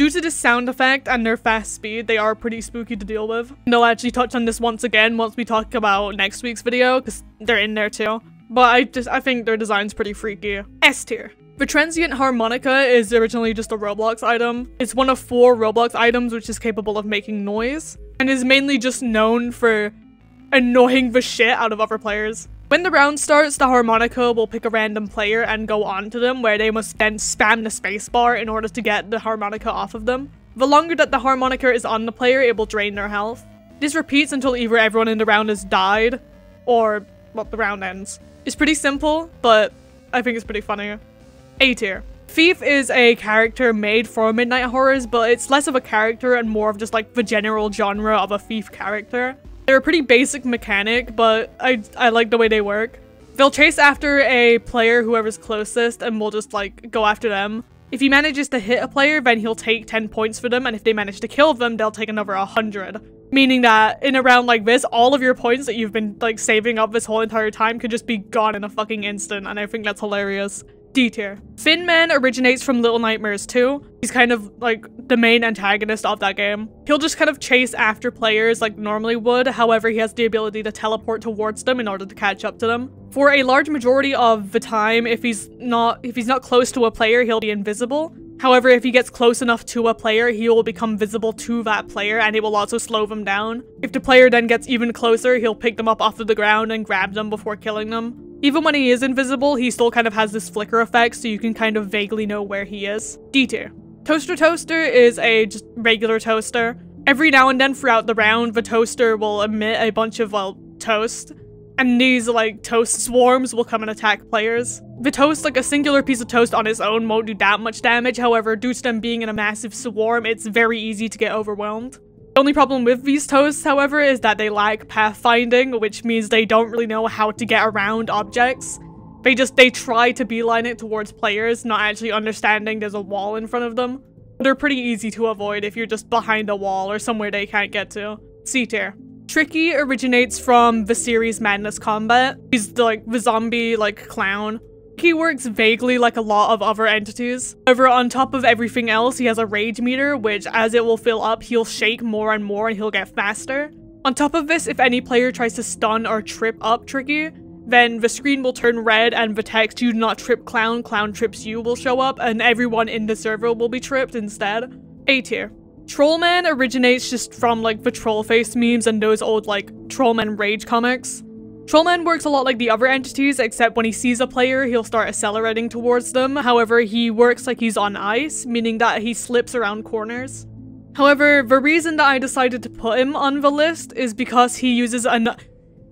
Due to this sound effect and their fast speed, they are pretty spooky to deal with. And I'll actually touch on this once again once we talk about next week's video, because they're in there too. But I think their design's pretty freaky. S tier. The transient harmonica is originally just a Roblox item. It's one of 4 Roblox items which is capable of making noise, and is mainly just known for annoying the shit out of other players. When the round starts, the harmonica will pick a random player and go on to them, where they must then spam the spacebar in order to get the harmonica off of them. The longer that the harmonica is on the player, it will drain their health. This repeats until either everyone in the round has died, or, well, the round ends. It's pretty simple, but I think it's pretty funny. A tier. Thief is a character made for Midnight Horrors, but it's less of a character and more of just like the general genre of a thief character. They're a pretty basic mechanic, but I like the way they work. They'll chase after a player, whoever's closest, and will just like go after them. If he manages to hit a player, then he'll take 10 points for them, and if they manage to kill them, they'll take another 100. Meaning that in a round like this, all of your points that you've been like saving up this whole entire time could just be gone in a fucking instant, and I think that's hilarious. D tier. Thin Man originates from Little Nightmares 2. He's kind of like the main antagonist of that game. He'll just kind of chase after players like normally would, however he has the ability to teleport towards them in order to catch up to them. For a large majority of the time, if he's not close to a player, he'll be invisible. However, if he gets close enough to a player, he will become visible to that player, and it will also slow them down. If the player then gets even closer, he'll pick them up off of the ground and grab them before killing them. Even when he is invisible, he still kind of has this flicker effect, so you can kind of vaguely know where he is. D tier. Toaster is a just regular toaster. Every now and then throughout the round, the toaster will emit a bunch of, well, toast. And these, like, toast swarms will come and attack players. The toast, like a singular piece of toast on its own, won't do that much damage. However, due to them being in a massive swarm, it's very easy to get overwhelmed. The only problem with these toasts, however, is that they lack pathfinding, which means they don't really know how to get around objects. They try to beeline it towards players, not actually understanding there's a wall in front of them. They're pretty easy to avoid if you're just behind a wall or somewhere they can't get to. C tier. Tricky originates from the series Madness Combat. He's the zombie, clown. He works vaguely like a lot of other entities. However, on top of everything else, he has a rage meter, which as it will fill up, he'll shake more and more and he'll get faster. On top of this, if any player tries to stun or trip up Tricky, then the screen will turn red and the text "You do not trip clown, clown trips you" will show up, and everyone in the server will be tripped instead. A tier. Trollman originates just from the troll face memes and those old Trollman rage comics. Trollman works a lot like the other entities, except when he sees a player, he'll start accelerating towards them. However, he works like he's on ice, meaning that he slips around corners. However, the reason that I decided to put him on the list is because he uses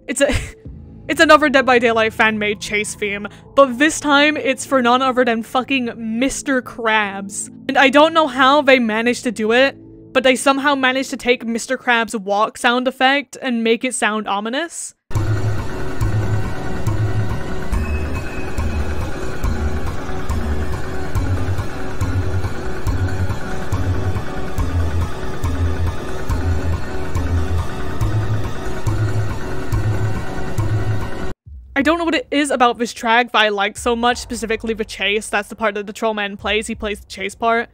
it's another Dead by Daylight fan-made chase theme, but this time it's for none other than fucking Mr. Krabs. And I don't know how they managed to do it, but they somehow managed to take Mr. Krabs' walk sound effect and make it sound ominous. I don't know what it is about this track that I like so much, specifically the chase. That's the part that the Trollman plays. He plays the chase part.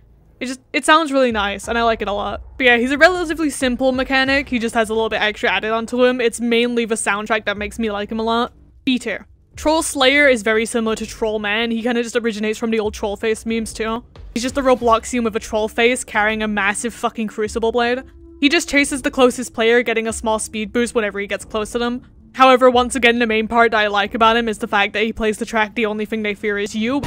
It sounds really nice, and I like it a lot. But yeah, he's a relatively simple mechanic. He just has a little bit extra added onto him. It's mainly the soundtrack that makes me like him a lot. B tier. Troll Slayer is very similar to Trollman. He kind of just originates from the old troll face memes too. He's just a Robloxian with a troll face carrying a massive fucking crucible blade. He just chases the closest player, getting a small speed boost whenever he gets close to them. However, once again, the main part that I like about him is the fact that he plays the track "The Only Thing They Fear Is You."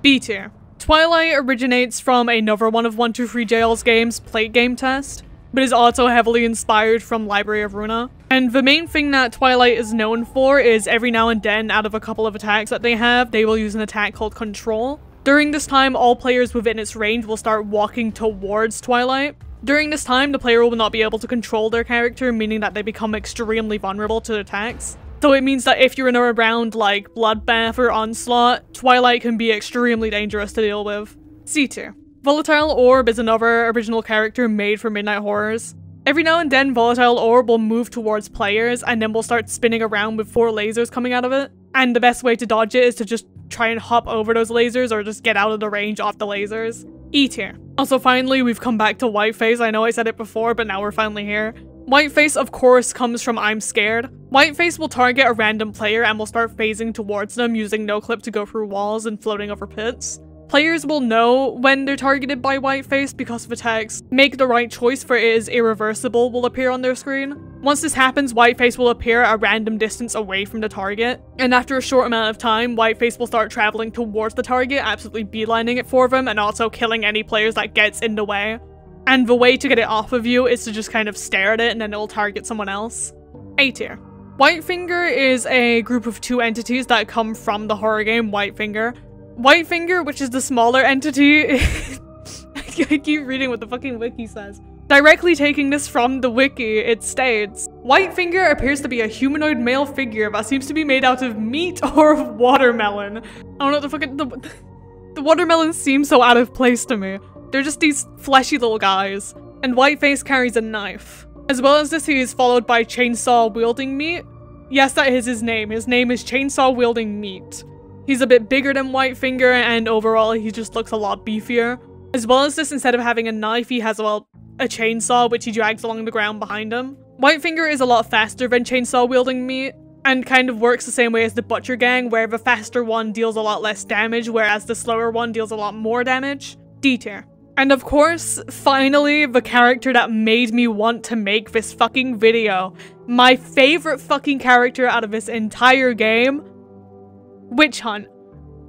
B tier. Twilight originates from another one of 123JL's games, Plate Game Test, but is also heavily inspired from Library of Runa. And the main thing that Twilight is known for is every now and then, out of a couple of attacks that they have, they will use an attack called Control. During this time, all players within its range will start walking towards Twilight. During this time, the player will not be able to control their character, meaning that they become extremely vulnerable to attacks. So it means that if you're in a round like Bloodbath or Onslaught, Twilight can be extremely dangerous to deal with. C tier. Volatile Orb is another original character made for Midnight Horrors. Every now and then, Volatile Orb will move towards players and then will start spinning around with 4 lasers coming out of it. And the best way to dodge it is to just try and hop over those lasers or just get out of the range of the lasers. E tier. Also, finally, we've come back to Whiteface. I know I said it before, but now we're finally here. Whiteface, of course, comes from I'm Scared. Whiteface will target a random player and will start phasing towards them using no clip to go through walls and floating over pits. Players will know when they're targeted by Whiteface because of a text, "Make the right choice for it is irreversible" will appear on their screen. Once this happens, Whiteface will appear a random distance away from the target, and after a short amount of time, Whiteface will start traveling towards the target, absolutely beelining it for them, and also killing any players that gets in the way. And the way to get it off of you is to just kind of stare at it and then it'll target someone else. A tier. Whitefinger is a group of 2 entities that come from the horror game Whitefinger. Whitefinger, which is the smaller entity, I keep reading what the fucking wiki says. Directly taking this from the wiki, it states, Whitefinger appears to be a humanoid male figure that seems to be made out of meat or of watermelon. I don't know, the watermelon seems so out of place to me. They're just these fleshy little guys. And Whiteface carries a knife. As well as this, he is followed by Chainsaw Wielding Meat. Yes, that is his name. His name is Chainsaw Wielding Meat. He's a bit bigger than Whitefinger, and overall he just looks a lot beefier. As well as this, instead of having a knife, he has, well, a chainsaw which he drags along the ground behind him. Whitefinger is a lot faster than Chainsaw Wielding Meat, and kind of works the same way as the Butcher Gang, where the faster one deals a lot less damage, whereas the slower one deals a lot more damage. D tier. And of course, finally, the character that made me want to make this fucking video. My favorite fucking character out of this entire game. Witch Hunt.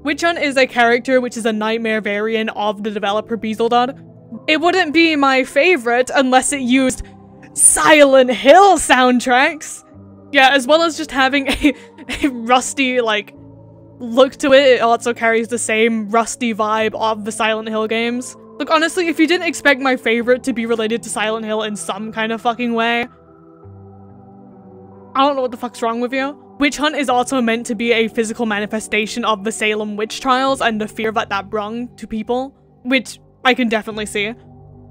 Witch Hunt is a character which is a nightmare variant of the developer Bezeldod. It wouldn't be my favorite unless it used Silent Hill soundtracks. Yeah, as well as just having a rusty, like, look to it. It also carries the same rusty vibe of the Silent Hill games. Look, honestly, if you didn't expect my favorite to be related to Silent Hill in some kind of fucking way, I don't know what the fuck's wrong with you. Witch Hunt is also meant to be a physical manifestation of the Salem witch trials and the fear that that brung to people, which I can definitely see.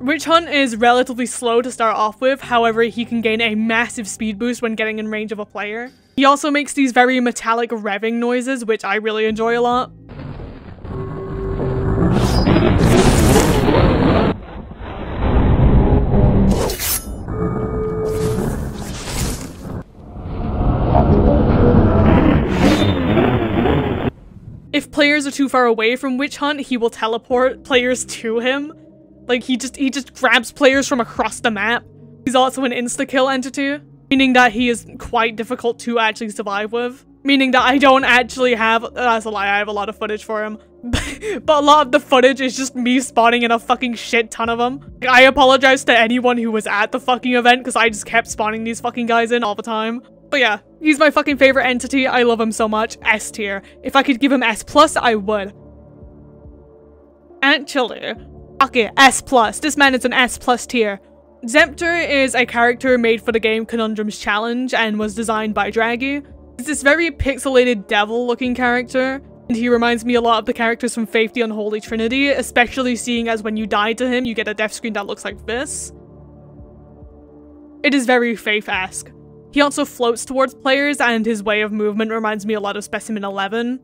Witch Hunt is relatively slow to start off with, however he can gain a massive speed boost when getting in range of a player. He also makes these very metallic revving noises, which I really enjoy a lot. If players are too far away from Witch Hunt, he will teleport players to him. Like, he just grabs players from across the map. He's also an insta-kill entity, meaning that he is quite difficult to actually survive with. Meaning that I don't actually have— that's a lie, I have a lot of footage for him. But a lot of the footage is just me spawning in a fucking shit ton of them. I apologize to anyone who was at the fucking event, because I just kept spawning these fucking guys in all the time. But yeah, he's my fucking favorite entity. I love him so much. S tier. If I could give him S+, I would. Actually, okay, S+. This man is an S+ tier. Zepter is a character made for the game Conundrums Challenge and was designed by Draggy. He's this very pixelated devil-looking character, and he reminds me a lot of the characters from Faith the Unholy Trinity, especially seeing as when you die to him, you get a death screen that looks like this. It is very Faith-esque. He also floats towards players, and his way of movement reminds me a lot of Specimen 11.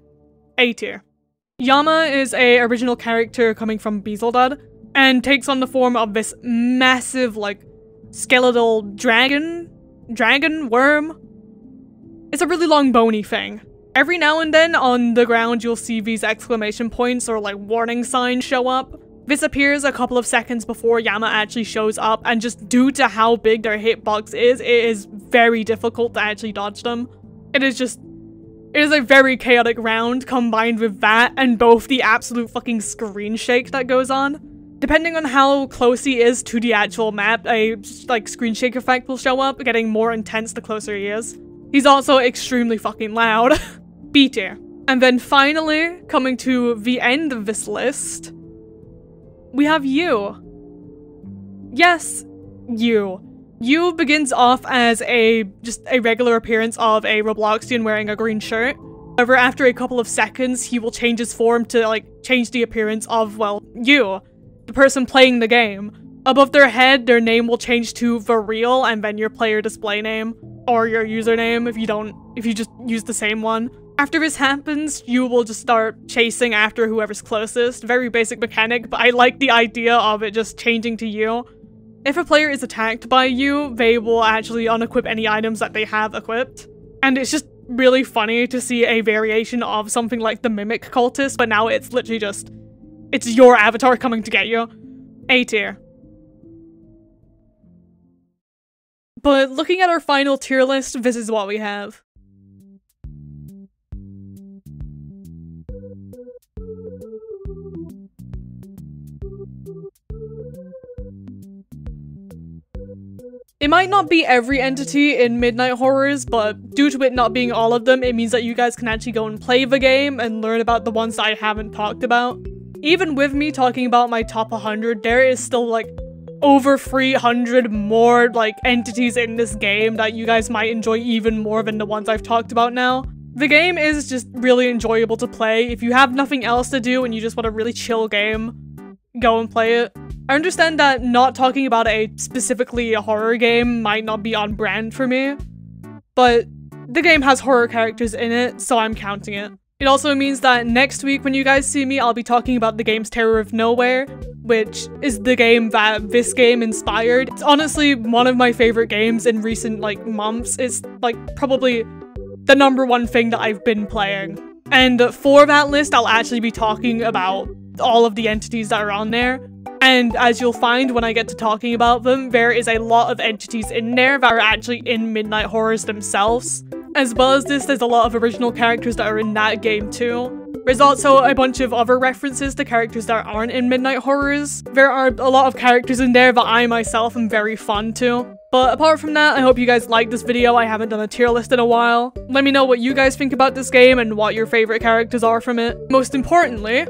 A tier. Yama is a original character coming from Bezeldod, and takes on the form of this massive, like, skeletal dragon worm. It's a really long bony thing. Every now and then on the ground you'll see these exclamation points or like warning signs show up. This appears a couple of seconds before Yama actually shows up, and just due to how big their hitbox is, it is very difficult to actually dodge them. It is a very chaotic round combined with that and both the absolute fucking screen shake that goes on. Depending on how close he is to the actual map, a like screen shake effect will show up, getting more intense the closer he is. He's also extremely fucking loud. B tier. And then finally, coming to the end of this list, we have you. Yes, you. You begins off as just a regular appearance of a Robloxian wearing a green shirt. However, after a couple of seconds, he will change his form to like change the appearance of, well, you, the person playing the game. Above their head, their name will change to the real and then your player display name, or your username if you just use the same one. After this happens, you will just start chasing after whoever's closest. Very basic mechanic, but I like the idea of it just changing to you. If a player is attacked by you, they will actually unequip any items that they have equipped. And it's just really funny to see a variation of something like the Mimic Cultist, but now it's literally just, it's your avatar coming to get you. A tier. But looking at our final tier list, this is what we have. It might not be every entity in Midnight Horrors, but due to it not being all of them, it means that you guys can actually go and play the game and learn about the ones that I haven't talked about. Even with me talking about my top 100, there is still like over 300 more like entities in this game that you guys might enjoy even more than the ones I've talked about now. The game is just really enjoyable to play. If you have nothing else to do and you just want a really chill game, go and play it. I understand that not talking about specifically a horror game might not be on brand for me, but the game has horror characters in it, so I'm counting it. It also means that next week when you guys see me, I'll be talking about the game's Terror of Nowhere, which is the game that this game inspired. It's honestly one of my favorite games in recent like months. It's like probably the #1 thing that I've been playing. And for that list, I'll actually be talking about all of the entities that are on there. And as you'll find when I get to talking about them, there is a lot of entities in there that are actually in Midnight Horrors themselves. As well as this, there's a lot of original characters that are in that game too. There's also a bunch of other references to characters that aren't in Midnight Horrors. There are a lot of characters in there that I myself am very fond to. But apart from that, I hope you guys liked this video. I haven't done a tier list in a while. Let me know what you guys think about this game and what your favorite characters are from it. Most importantly,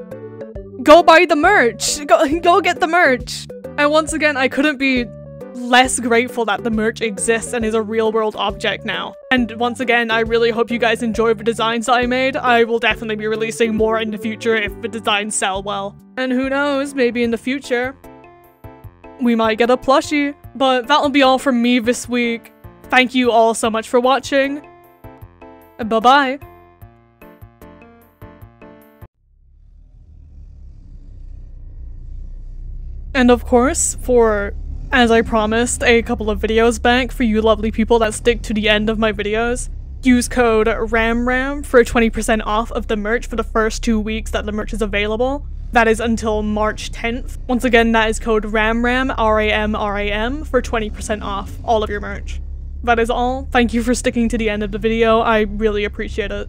go buy the merch! Go get the merch! And once again, I couldn't be less grateful that the merch exists and is a real-world object now. And once again, I really hope you guys enjoy the designs that I made. I will definitely be releasing more in the future if the designs sell well. And who knows, maybe in the future, we might get a plushie. But that'll be all from me this week. Thank you all so much for watching. Bye-bye. And of course, as I promised a couple of videos back, for you lovely people that stick to the end of my videos, use code RAMRAM for 20% off of the merch for the first 2 weeks that the merch is available. That is until March 10th. Once again, that is code RAMRAM, R-A-M-R-A-M, for 20% off all of your merch. That is all. Thank you for sticking to the end of the video. I really appreciate it.